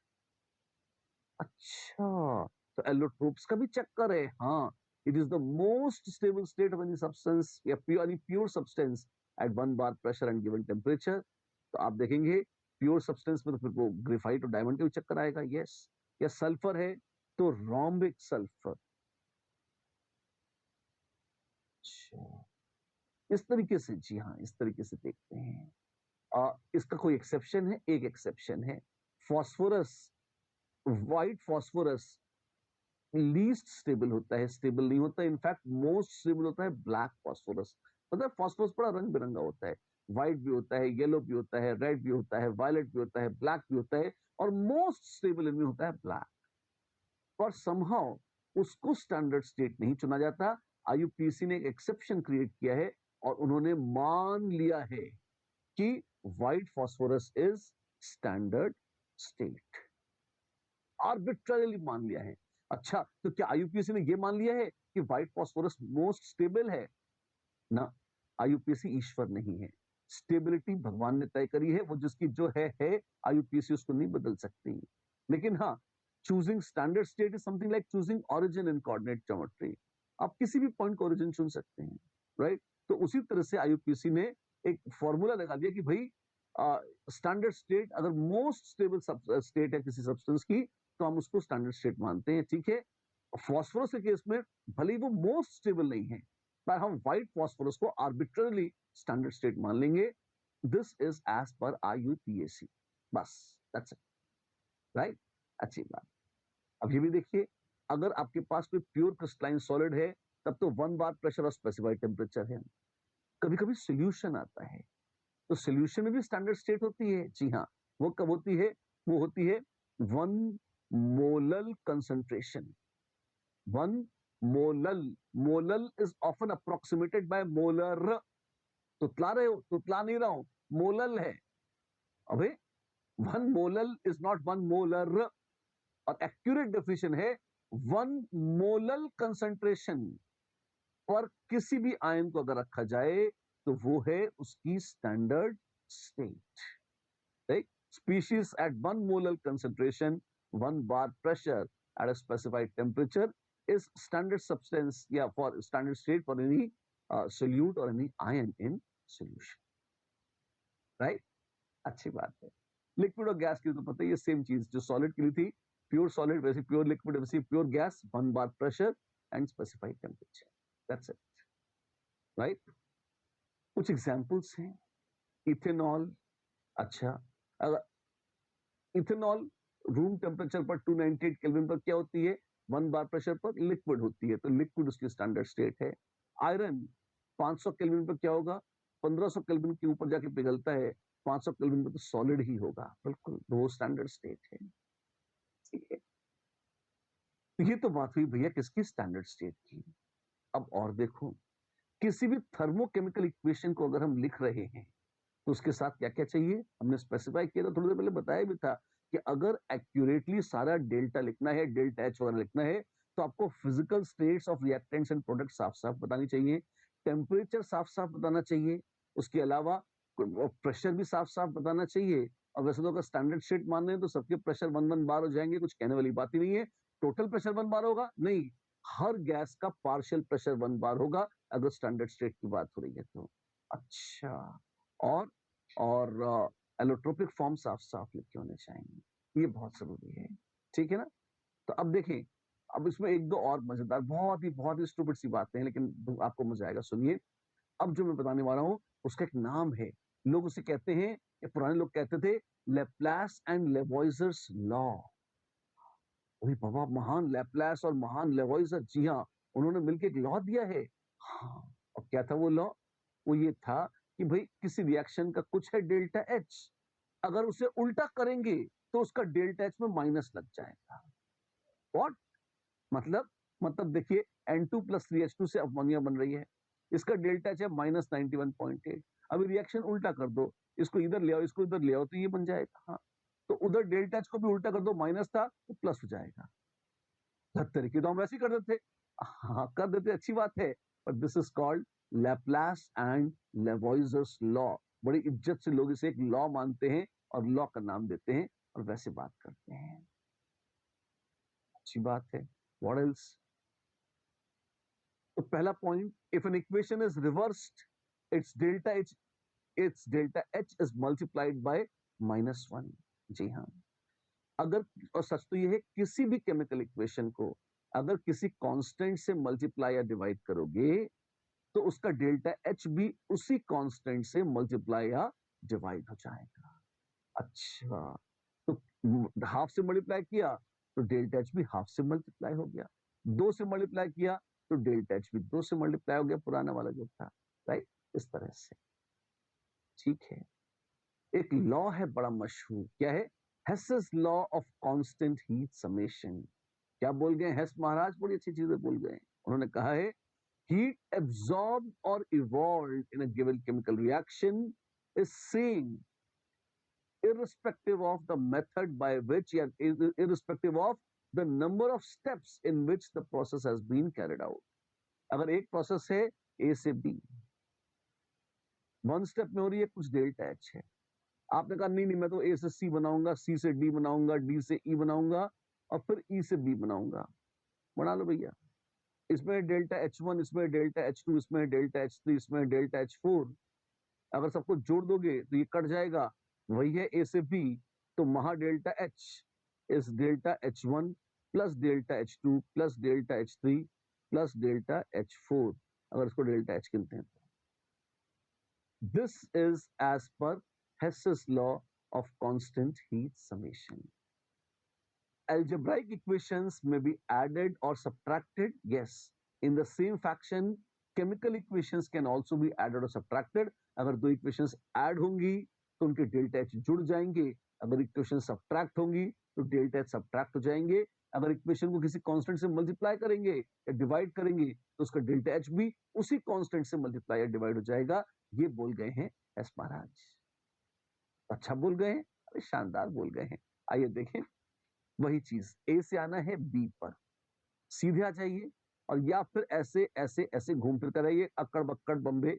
अच्छा, तो एलोट्रोप्स का भी चक्कर है। हाँ, it is the most stable state of any substance या pure substance at 1 bar pressure and given temperature. तो आप देखेंगे प्योर सब्सटेंस में तो फिर वो ग्रेफाइट और डायमंड का भी चक्कर आएगा। यस। या सल्फर है तो रोम्बिक सल्फर। अच्छा, इस तरीके से, जी हाँ, इस तरीके से देखते हैं। इसका कोई एक्सेप्शन है? एक एक्सेप्शन है, phosphorus. White phosphorus least stable होता है, स्टेबल नहीं होता। इनफैक्ट मोस्ट स्टेबल होता है ब्लैक फॉस्फोरस। मतलब फॉस्फोरस बड़ा रंग बिरंगा होता है, व्हाइट भी होता है, येलो भी होता है, रेड भी होता है, वायलेट भी होता है, ब्लैक भी होता है, और मोस्ट स्टेबल इनमें होता है ब्लैक। पर समहाउ उसको स्टैंडर्ड स्टेट नहीं चुना जाता। आईयूपीएसी ने एक एक्सेप्शन क्रिएट किया है और उन्होंने मान लिया है कि white phosphorus is standard state. Arbitrarily मान लिया है। अच्छा, तो क्या आईयूपीएसी ने यह मान लिया है कि व्हाइट फॉस्फोरस मोस्ट स्टेबल है? ना, आईयूपीएसी ईश्वर नहीं है। स्टेबिलिटी भगवान ने तय करी है, वो जिसकी जो है आईयूपीएसी उसको नहीं बदल सकती। लेकिन हाँ, choosing standard state is something like choosing origin in coordinate geometry. आप किसी भी पॉइंट का ओरिजिन चुन सकते हैं, राइट? तो उसी तरह से आईयूपीएसी ने एक फॉर्मूला लगा दिया कि भाई, स्टैंडर्ड स्टेट अगर मोस्ट स्टेबल स्टेट है किसी सब्सटेंस की तो हम उसको स्टैंडर्ड स्टेट मानते हैं, ठीक है? फॉस्फोरस के केस में भले ही वो मोस्ट स्टेबल नहीं है, पर हम व्हाइट फॉस्फोरस को आर्बिट्ररीली स्टैंडर्ड स्टेट मान लेंगे। This is as per IUPAC. बस, दैट्स इट, राइट? अच्छी बात। अब ये भी देखिए, अगर आपके पास कोई प्योर क्रिस्टलाइन सॉलिड है तब तो 1 बार प्रेशर और स्पेसिफाइड टेम्परेचर है। कभी कभी सोल्यूशन आता है तो सोल्यूशन में भी स्टैंडर्ड स्टेट होती है। जी हाँ, वो कब होती है? वो होती है 1 molal concentration. 1 molal. Molal is often approximated by molar. तुतला रहे हो? तुतला नहीं रहा हूं, मोलल है। अबे, 1 मोलल इज नॉट 1 मोलर। और एक्यूरेट डेफिनेशन है 1 मोलल कंसंट्रेशन पर किसी भी आयन को अगर रखा जाए तो वो है उसकी standard state, right? Species eight 1 molal concentration, 1 bar pressure at a specified temperature is standard substance, yeah, for standard state for any solute or any ion in solution, right? अच्छी बात है। लिक्विड और गैस की तो पता ही है, सेम चीज जो सॉलिड के लिए थी, प्योर सॉलिड वैसे प्योर लिक्विड वैसे pure gas, 1 bar pressure and specified temperature, that's it, right? कुछ एग्जांपल्स हैं। इथेनॉल। अच्छा, अगर इथेनॉल रूम टेम्परेचर पर 298 केल्विन पर क्या होती है? 1 बार प्रेशर पर लिक्विड होती है, तो लिक्विड उसकी स्टैंडर्ड स्टेट है। आयरन 500 केल्विन पर क्या होगा? 1500 केल्विन के ऊपर जाके पिघलता है, 500 केल्विन पर तो सॉलिड ही होगा। बिल्कुल, वो स्टैंडर्ड स्टेट है, ठीक है? तो ये तो बात हुई भैया किसकी, स्टैंडर्ड स्टेट की। अब और देखो, किसी भी थर्मोकेमिकल इक्वेशन को अगर हम लिख रहे हैं तो उसके साथ क्या क्या चाहिए, हमने स्पेसिफाई किया था, थोड़ी देर पहले बताया भी था कि अगर एक्यूरेटली सारा डेल्टा लिखना है, डेल्टा एच वगैरह लिखना है, तो आपको physical states of reactants and product साफ साफ बतानी चाहिए, टेम्परेचर साफ साफ बताना चाहिए, उसके अलावा प्रेशर भी साफ साफ बताना चाहिए। और वैसे तो अगर स्टैंडर्ड स्टेट मान रहे हैं तो सबके प्रेशर 1 1 बार हो जाएंगे, कुछ कहने वाली बात ही नहीं है। टोटल प्रेशर 1 बार होगा नहीं, हर गैस का पार्शियल प्रेशर 1 बार होगा अगर स्टैंडर्ड स्टेट की बात हो रही है तो। अच्छा, और और एलोट्रोपिक फॉर्म साफ साफ लिखे होने चाहिए, ये बहुत जरूरी है, ठीक है ना। तो अब देखें, अब इसमें एक दो और मजेदार, बहुत ही स्टूपिड सी बातें हैं, लेकिन आपको मजा आएगा, सुनिए। अब जो मैं बताने वाला हूं उसका एक नाम है, लोग उसे कहते हैं, या पुराने लोग कहते थे, लेप्लास एंड लेवॉइजर्स लॉ। वही बाबा, महान लेप्लास और महान लेवॉइजर, जी हाँ, उन्होंने मिलकर एक लॉ दिया है। हाँ, और क्या था वो लॉ? वो ये था कि भाई किसी रिएक्शन का कुछ है डेल्टा एच, अगर उसे उल्टा करेंगे तो उसका डेल्टा एच में माइनस लग जाएगा। व्हाट मतलब देखिए, N2 प्लस 3H2 से अमोनिया बन रही है, इसका डेल्टा एच है -91.8। अभी रिएक्शन उल्टा कर दो, इसको इधर ले आओ, इसको इधर ले आओ, तो ये बन जाएगा। हाँ, तो उधर डेल्टा एच को भी उल्टा कर दो, माइनस था तो प्लस हो जाएगा। तरीके तो हम वैसे ही कर देते, हाँ कर देते, अच्छी बात है, but this is called Laplace and Lavoisier's law. बड़ी इज्जत से लोग इसे एक लॉ मानते हैं और लॉ का नाम देते हैं और वैसे बात करते हैं, अच्छी बात है। What else? तो पहला point, if an equation is reversed, it's delta H is multiplied by -1। जी हाँ, अगर, और सच तो ये है, किसी भी केमिकल इक्वेशन को अगर किसी कांस्टेंट से मल्टीप्लाई या डिवाइड करोगे तो उसका डेल्टा एच भी उसी कांस्टेंट से मल्टीप्लाई या डिवाइड हो जाएगा। अच्छा, तो हाफ से मल्टीप्लाई किया तो डेल्टा एच भी हाफ से मल्टीप्लाई हो गया, 2 से मल्टीप्लाई किया तो डेल्टा एच भी 2 से मल्टीप्लाई हो गया, पुराना वाला जो था, राइट, इस तरह से, ठीक है। एक लॉ है बड़ा मशहूर, क्या है? Hess's law of constant heat summation. क्या बोल गए हेस महाराज? बड़ी अच्छी चीजें बोल गए। उन्होंने कहा है, heat absorbed or evolved in a given chemical reaction is same irrespective of the method by which, irrespective of the number of steps in which the process has been carried out. अगर एक प्रोसेस है ए से बी, 1 स्टेप में हो रही है, कुछ डेल्टा एच है, आपने कहा नहीं नहीं मैं तो ए से सी बनाऊंगा, सी से डी बनाऊंगा, डी से ई बनाऊंगा और फिर ई से बी बनाऊंगा, बना लो भैया। इसमें डेल्टा H1, इसमें डेल्टा H2, इसमें डेल्टा H3, इसमें डेल्टा H4, अगर सबको जोड़ दोगे तो ये कट जाएगा, वही है ए से बी, तो महा delta H is delta H1 plus delta H2 plus delta H3 plus delta H4, अगर इसको डेल्टा H गिनते हैं तो। This is as per Hess's law of constant heat summation. Algebraic equations may be added or subtracted. Yes, in the same fashion, chemical equations can also be added or subtracted. अगर दो equations add होंगी तो उनके डेल्टा एच जुड़ जाएंगे, अगर इक्वेशन सब्ट्रैक्ट होंगी तो डेल्टा एच सब्ट्रैक्ट हो जाएंगे। अगर इक्वेशन को किसी कांस्टेंट से मल्टीप्लाई करेंगे या डिवाइड करेंगे तो उसका डेल्टा एच भी उसी कांस्टेंट से मल्टीप्लाई या डिवाइड हो जाएगा। ये बोल गए हैं एस महाराज, अच्छा बोल गए हैं, अरे शानदार बोल गए हैं। आइए देखें, वही चीज ए से आना है बी पर, सीधे आ जाइए, और या फिर ऐसे ऐसे ऐसे घूम फिर कर आइए, अक्कड़ बक्कड़ बम्बे,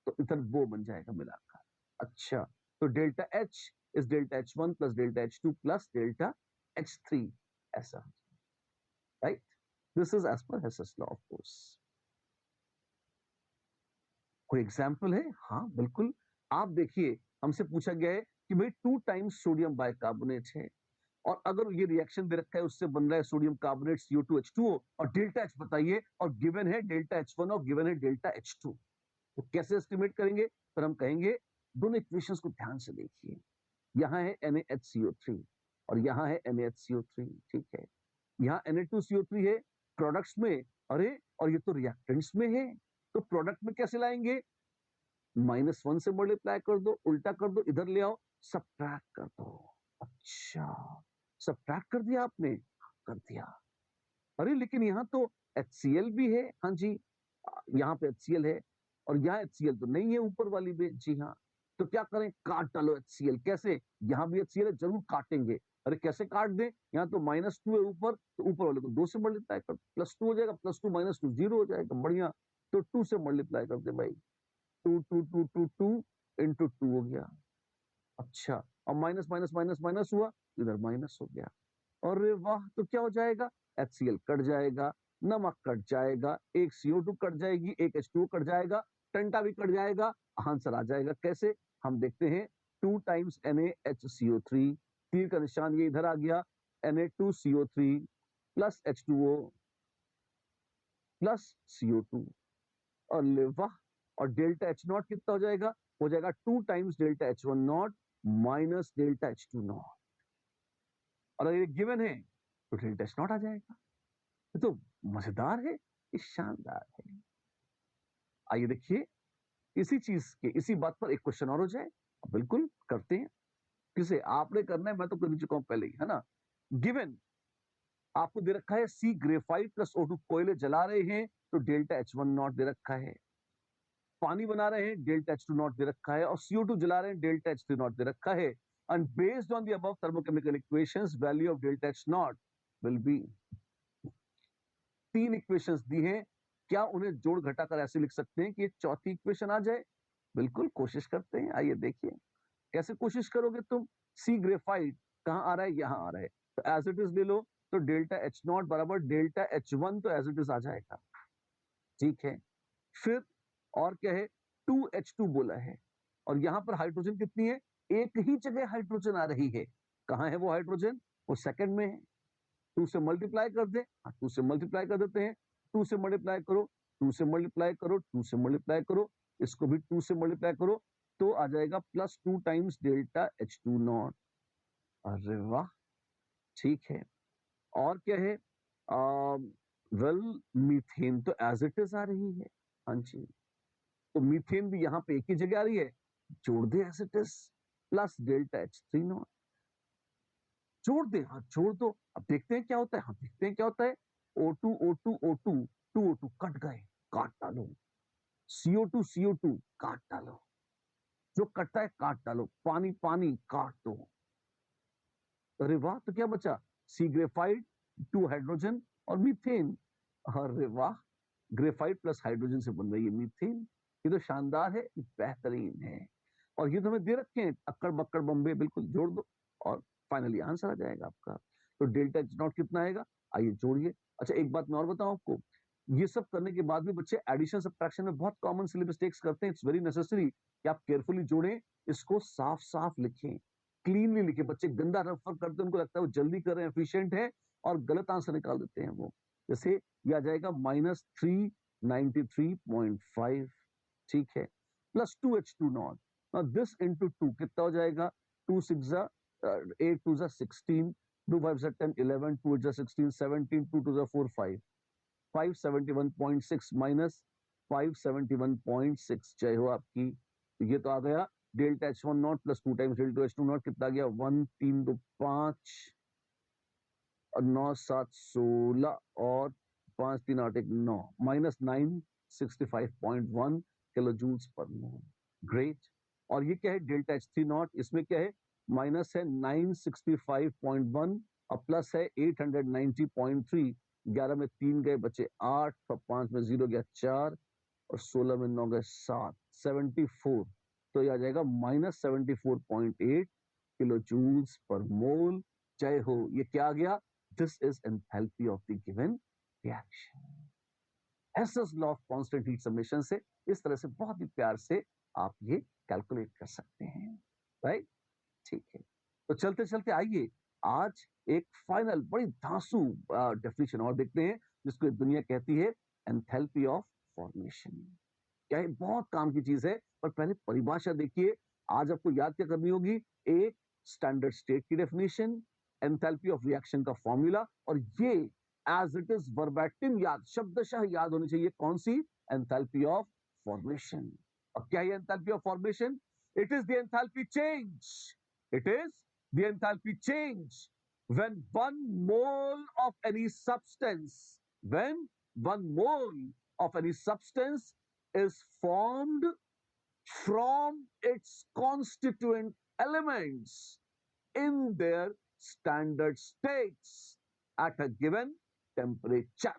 तो इधर वो बन जाएगा मिलाकर। अच्छा, तो delta H is delta H1 plus delta H2 plus delta H3, ऐसा, right. This is as per Hess's law of course. कोई एग्जाम्पल है? हाँ बिल्कुल, आप देखिए, हमसे पूछा गया है कि भाई 2 टाइम्स सोडियम बाइकार्बोनेट है और अगर ये रिएक्शन दे रखा है, उससे बन रहा है सोडियम कार्बोनेट CO2H2O और डेल्टा एच बताइए, और गिवन है डेल्टा H1 और गिवन है डेल्टा H2, तो कैसे एस्टिमेट करेंगे? फिर हम कहेंगे दोनों इक्वेशंस को ध्यान से देखिए, यहाँ है NaHCO3 और यहाँ है NaHCO3, ठीक है, यहाँ Na2CO3 है प्रोडक्ट्स में, अरे और ये तो रिएक्टेंट्स में है, तो प्रोडक्ट में कैसे लाएंगे? -1 से मल्टीप्लाई कर दो, उल्टा कर दो, इधर ले आओ, सब्ट्रैक्ट कर दो। अच्छा, सब्ट्रैक्ट कर दिया आपने? कर दिया। अरे लेकिन यहाँ तो HCl भी है, हाँ जी, यहाँ पे HCl है और यहाँ HCl तो नहीं है ऊपर वाली में, जी हाँ। तो क्या करें, काट डालो HCl। कैसे, यहाँ भी HCl है, जरूर काटेंगे। अरे कैसे काट दें, यहाँ तो -2 है ऊपर, तो ऊपर वाले को 2 से मल्टीप्लाई कर, +2 हो जाएगा, +2 -2 0 हो जाएगा, बढ़िया। तो 2 से मल्टीप्लाई कर दे भाई, 2 2 2 2 2 इंटू 2 हो गया। अच्छा, और माइनस माइनस माइनस माइनस हुआ, इधर माइनस हो गया। अरे वाह, तो क्या हो जाएगा, HCl कट जाएगा, नमक कट जाएगा, एक CO2 कट जाएगी, एक H2O कट जाएगा, टंटा भी कट जाएगा, आंसर आ जाएगा। कैसे, हम देखते हैं, 2 टाइम्स NaHCO3, तीर का निशान ये इधर आ गया, Na2CO3 plus H2O plus CO2, अरे वाह। और डेल्टा H0 कितना हो जाएगा, 2 times delta H10 minus delta H20। और अगर ये गिवन है तो डेल्टा H0 आ जाएगा। ये तो मजेदार है, ये शानदार है। आइए देखिए, इसी चीज के, इसी बात पर एक क्वेश्चन और हो जाए, बिल्कुल करते हैं। किसे आपने करना है, मैं तो कर चुका हूं पहले ही, है ना। गिवन आपको दे रखा है सी ग्रेफाइट प्लस O2 कोयले जला रहे हैं तो डेल्टा H10 दे रखा है, पानी बना रहे हैं डेल्टा H20 दे रखा है, और CO2 जला रहे हैं डेल्टा H30 दे रखा है। And based on the above thermochemical equations value of delta H0 will be, 3 equations दी हैं, क्या उन्हें जोड़ घटाकर ऐसे लिख सकते हैं कि एक चौथी इक्वेशन आ जाए? बिल्कुल कोशिश करते हैं, आइए देखिए। कैसे कोशिश करोगे तुम, सी ग्रेफाइट कहां आ रहा है, यहां आ रहा है, तो एज इट इज ले लो, तो डेल्टा H0 बराबर डेल्टा H1 तो एज इट इज आ जाएगा, ठीक है। फिर और क्या है, 2H2 बोला है, और यहां पर हाइड्रोजन कितनी है, एक ही जगह हाइड्रोजन आ रही है। कहां है वो हाइड्रोजन, वो सेकंड में है। 2 से मल्टीप्लाई कर दे, 2 से मल्टीप्लाई कर देते हैं, 2 से मल्टीप्लाई करो, 2 से मल्टीप्लाई करो, 2 से मल्टीप्लाई करो, इसको भी 2 से मल्टीप्लाई करो, तो आ जाएगा +2 टाइम्स डेल्टा H20। अरे वाह, ठीक है। और क्या है, वेल मीथेन तो एज इट इज आ रही है, हाँ जी, तो मीथेन भी यहाँ पे एक ही जगह आ रही है, जोड़ दे as it is, plus delta H30, जोड़ दे, हाँ जोड़ दो। अब देखते हैं क्या होता है, हाँ देखते हैं क्या होता है। O2 O2 O2 2 O2 cut गए, काट डालो, CO2 CO2 काट डालो, जो कटता है काट डालो, पानी पानी काट दो। अरे वाह, तो क्या बचा, सी ग्रेफाइट, 2 हाइड्रोजन और मीथेन। अरे वाह, ग्रेफाइट प्लस हाइड्रोजन से बन रही है मीथेन। ये तो शानदार है, बेहतरीन है। और ये तो हमें दे रखे हैं अक्कड़ बक्कड़ बम्बे, बिल्कुल जोड़ दो और फाइनली आंसर आ जाएगा आपका। तो डेल्टा H0 कितना आएगा, आइए जोड़िए। अच्छा एक बात मैं और बताऊं आपको, ये सब करने के बाद भी बच्चे एडिशन सब्ट्रैक्शन में बहुत कॉमन सिली मिस्टेक्स करते हैं। इट्स वेरी नेसेसरी कि आप केयरफुली जोड़ें, इसको साफ साफ लिखें, क्लीनली लिखें। बच्चे गंदा रफ करते हैं, उनको लगता है वो जल्दी कर रहे हैं, एफिशिएंट है, और गलत आंसर निकाल देते हैं वो। जैसे ये आ जाएगा -393.5, ठीक है, plus 2H20। Now this into 2 कितना हो जाएगा, 2 6 जा 8 2 जा 16, 2 5 जा 10 11, 2 8 जा 16 17, 2 2 जा 4 5, 571.6 माइनस 571.6, जय हो आपकी। तो ये तो आ गया delta H10 plus 2 times delta H20, कितना गया, 1 3 2 5 और 9 7 16 और 5 3 8 1 9, माइनस 965.1 किलो जूल्स पर मोल। ग्रेट। और ये क्या है, डेल्टा H30, इसमें क्या है, माइनस है 965.1 और प्लस है 890.3। 11 में 3 गए, बचे 8, और 5 में 0 गया 4, और 16 में 9 गए 7, 74। तो ये आ जाएगा -74.8 किलो जूल्स पर मोल। जय हो, ये क्या आ गया, this is enthalpy of the given reaction. Hess's law of constant heat summation से इस तरह से बहुत ही प्यार से आप ये कैलकुलेट कर सकते हैं, राइट, ठीक है। तो चलते चलते आइए आज एक फाइनल बड़ी धांसू डेफिनेशन और देखते हैं, जिसको दुनिया कहती है एंथैल्पी ऑफ फॉर्मेशन। क्या है, बहुत काम की चीज है, पर पहले परिभाषा देखिए। आज आपको याद क्या करनी होगी, एक स्टैंडर्ड स्टेट की डेफिनेशन, एंथैल्पी ऑफ रिएक्शन का फॉर्मूला, और ये एज इट इज वर्बैटिम याद, शब्दशः याद होनी चाहिए, कौन सी, एंथैल्पी ऑफ फॉर्मेशन। और क्या है enthalpy of formation, it is the enthalpy change, it is the enthalpy change when one mole of any substance, when one mole of any substance is formed from its constituent elements in their standard states at a given temperature.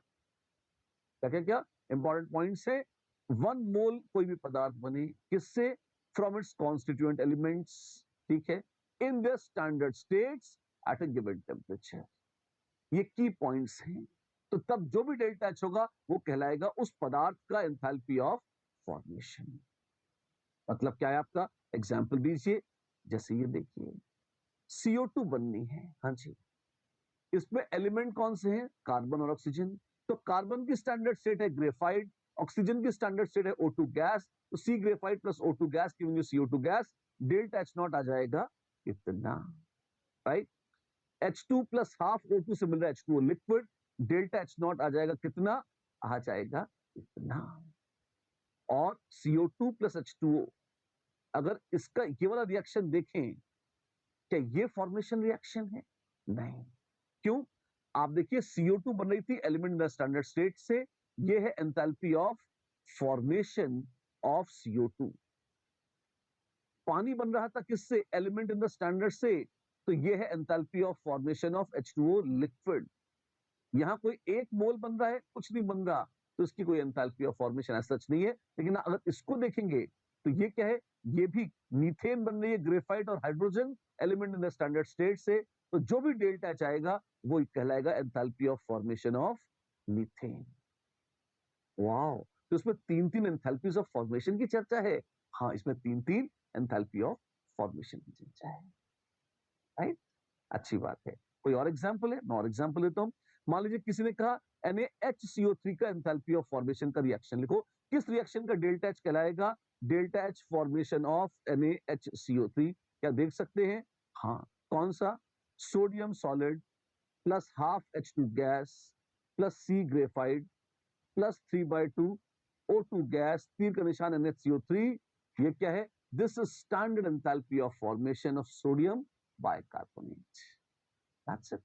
क्या क्या इंपॉर्टेंट पॉइंट्स है? वन मोल कोई भी पदार्थ बने किससे? फ्रॉम इट्स कॉन्स्टिट्यूएंट एलिमेंट्स, ठीक है, in their standard states at a given temperature. ये की पॉइंट्स हैं। तो तब जो भी डेल्टा एच होगा वो कहलाएगा उस पदार्थ का एंथैल्पी ऑफ फॉर्मेशन। मतलब क्या है आपका? एग्जाम्पल दीजिए। जैसे ये देखिए, CO2 बननी है, हाँ जी, इसमें एलिमेंट कौन से हैं? कार्बन और ऑक्सीजन। तो कार्बन की स्टैंडर्ड स्टेट है ग्रेफाइट, ऑक्सीजन की स्टैंडर्ड स्टेट है O2 गैस। तो C graphite plus O2 gas giving you CO2 gas. Delta H not आ जाएगा इतना, right? H2 plus half O2 से मिल रहा है H2O liquid. Delta H not आ जाएगा कितना? आ जाएगा इतना। और CO2 प्लस H2O, अगर इसका ये वाला रिएक्शन देखें, क्या ये फॉर्मेशन रिएक्शन है? नहीं। क्यों? आप देखिए CO2 बन रही थी element in the standard state से, ये है enthalpy of formation of CO2। पानी बन रहा था किससे? एलिमेंट इन द स्टैंडर्ड से, तो ये है enthalpy of formation of H2O liquid. यहां कोई एक मोल बन रहा है, कुछ नहीं बन रहा, तो इसकी कोई एंथैल्पी ऑफ फॉर्मेशन ऐसा सच नहीं है। लेकिन अगर इसको देखेंगे तो ये क्या है? ये भी मीथेन बन रही है ग्रेफाइट और hydrogen element in the standard state से। तो जो भी डेल्टा एच आएगा वो कहलाएगा enthalpy of formation of methane. Wow! तो इसमें तीन तीन एंथैल्पीज ऑफ फॉर्मेशन की चर्चा है। हाँ, इसमें तीन तीन एंथैल्पी ऑफ फॉर्मेशन की चर्चा है, राइट? अच्छी बात है। कोई और एग्जाम्पल है? मैं और एग्जाम्पल लेता हूं। मान लीजिए किसी ने कहा NaHCO3 का एंथैल्पी ऑफ फॉर्मेशन का रिएक्शन लिखो। किस रिएक्शन का डेल्टा एच कहलाएगा? Delta H formation of NaHCO3। क्या देख सकते हैं? हाँ, कौन सा? Sodium solid plus half H2 gas plus C graphite plus 3/2 O2 gas, तीर का निशान NaCO3। ये क्या है? This is standard enthalpy of formation of sodium bicarbonate. That's it.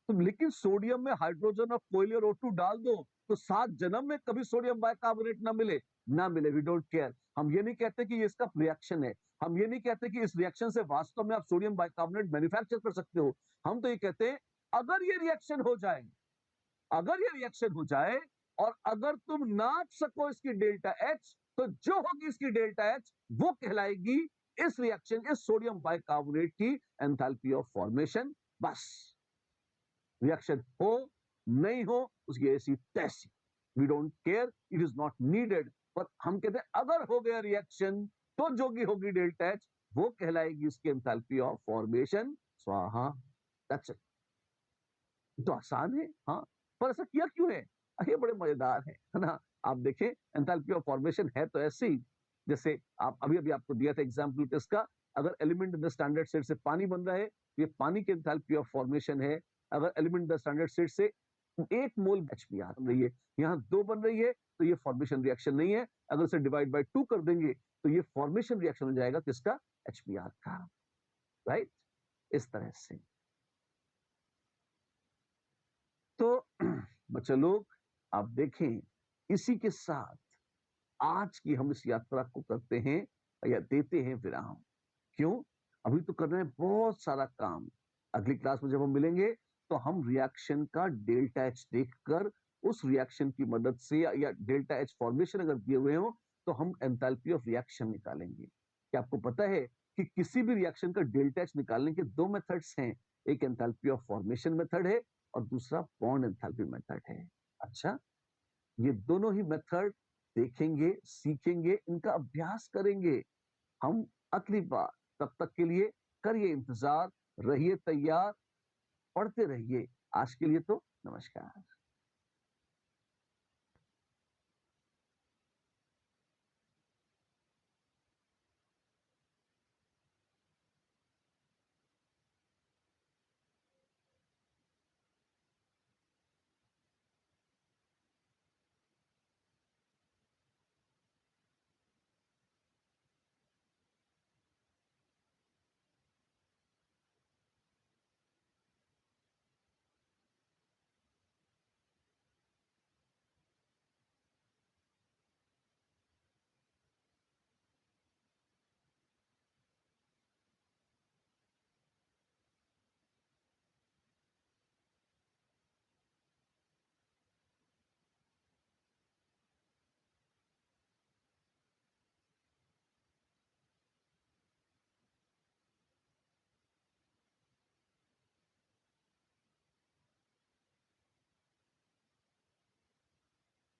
तो लेकिन सोडियम में हाइड्रोजन और कोयले और O2 डाल दो तो 7 जन्म में कभी सोडियम बाइकार्बोनेट ना मिले, ना मिले, वी डोंट केयर। हम ये नहीं कहते कि ये इसका रिएक्शन है, हम ये नहीं कहते कि इस रिएक्शन से वास्तव में आप सोडियम बाइकार्बोनेट मैन्युफैक्चर कर सकते हो। हम तो ये कहते हैं अगर ये रिएक्शन हो जाए, अगर ये रिएक्शन हो जाए और अगर तुम नाप सको इसकी डेल्टा एच, तो जो होगी इसकी डेल्टा एच वो कहलाएगी इस रिएक्शन, इस सोडियम बाइकार्बोनेट की एंथैल्पी ऑफ फॉर्मेशन। बस, रिएक्शन हो नहीं हो उसकी ऐसी तैसी, we don't care, it is not needed. पर हम कहते हैं अगर हो गया रिएक्शन तो जो की होगी डेल्टा एच वो कहलाएगी इसकी एंथैल्पी ऑफ फॉर्मेशन। स्वाहा। That's it. तो आसान है, हाँ, पर ऐसा किया क्यों है? ये बड़े मजेदार है ना? आप देखें, एंथैल्पी ऑफ फॉर्मेशन है तो ऐसे ही, जैसे आप अभी अभी आपको दिया था एग्जांपल किसका? अगर element in the standard state से पानी बन रहा है, ये पानी की एंथैल्पी ऑफ फॉर्मेशन है। अगर element in the standard state से 1 मोल HBr बन रही है, यहाँ 2 बन रही है, तो ये फॉर्मेशन रिएक्शन नहीं है। अगर इसे डिवाइड बाय 2 कर देंगे तो ये फॉर्मेशन रिएक्शन हो जाएगा किसका? HBr का, राइट? इस तरह से। तो बच्चे लोग, आप देखें, इसी के साथ आज की हम इस यात्रा को करते हैं या देते हैं विराम। क्यों? अभी तो कर रहे हैं बहुत सारा काम। अगली क्लास में जब हम मिलेंगे तो हम रिएक्शन का डेल्टा एच देखकर उस रिएक्शन की मदद से या डेल्टा एच फॉर्मेशन अगर दिए हुए हो तो हम एंथैल्पी ऑफ रिएक्शन निकालेंगे। क्या आपको पता है कि किसी भी रिएक्शन का डेल्टा एच निकालने के 2 मेथड्स हैं? एक एंथैल्पी ऑफ फॉर्मेशन मेथड है और दूसरा बॉन्ड एंथैल्पी मेथड है। अच्छा, ये दोनों ही मेथड देखेंगे, सीखेंगे, इनका अभ्यास करेंगे हम अगली बार। तब तक के लिए करिए इंतजार, रहिए तैयार, पढ़ते रहिए। आज के लिए तो नमस्कार।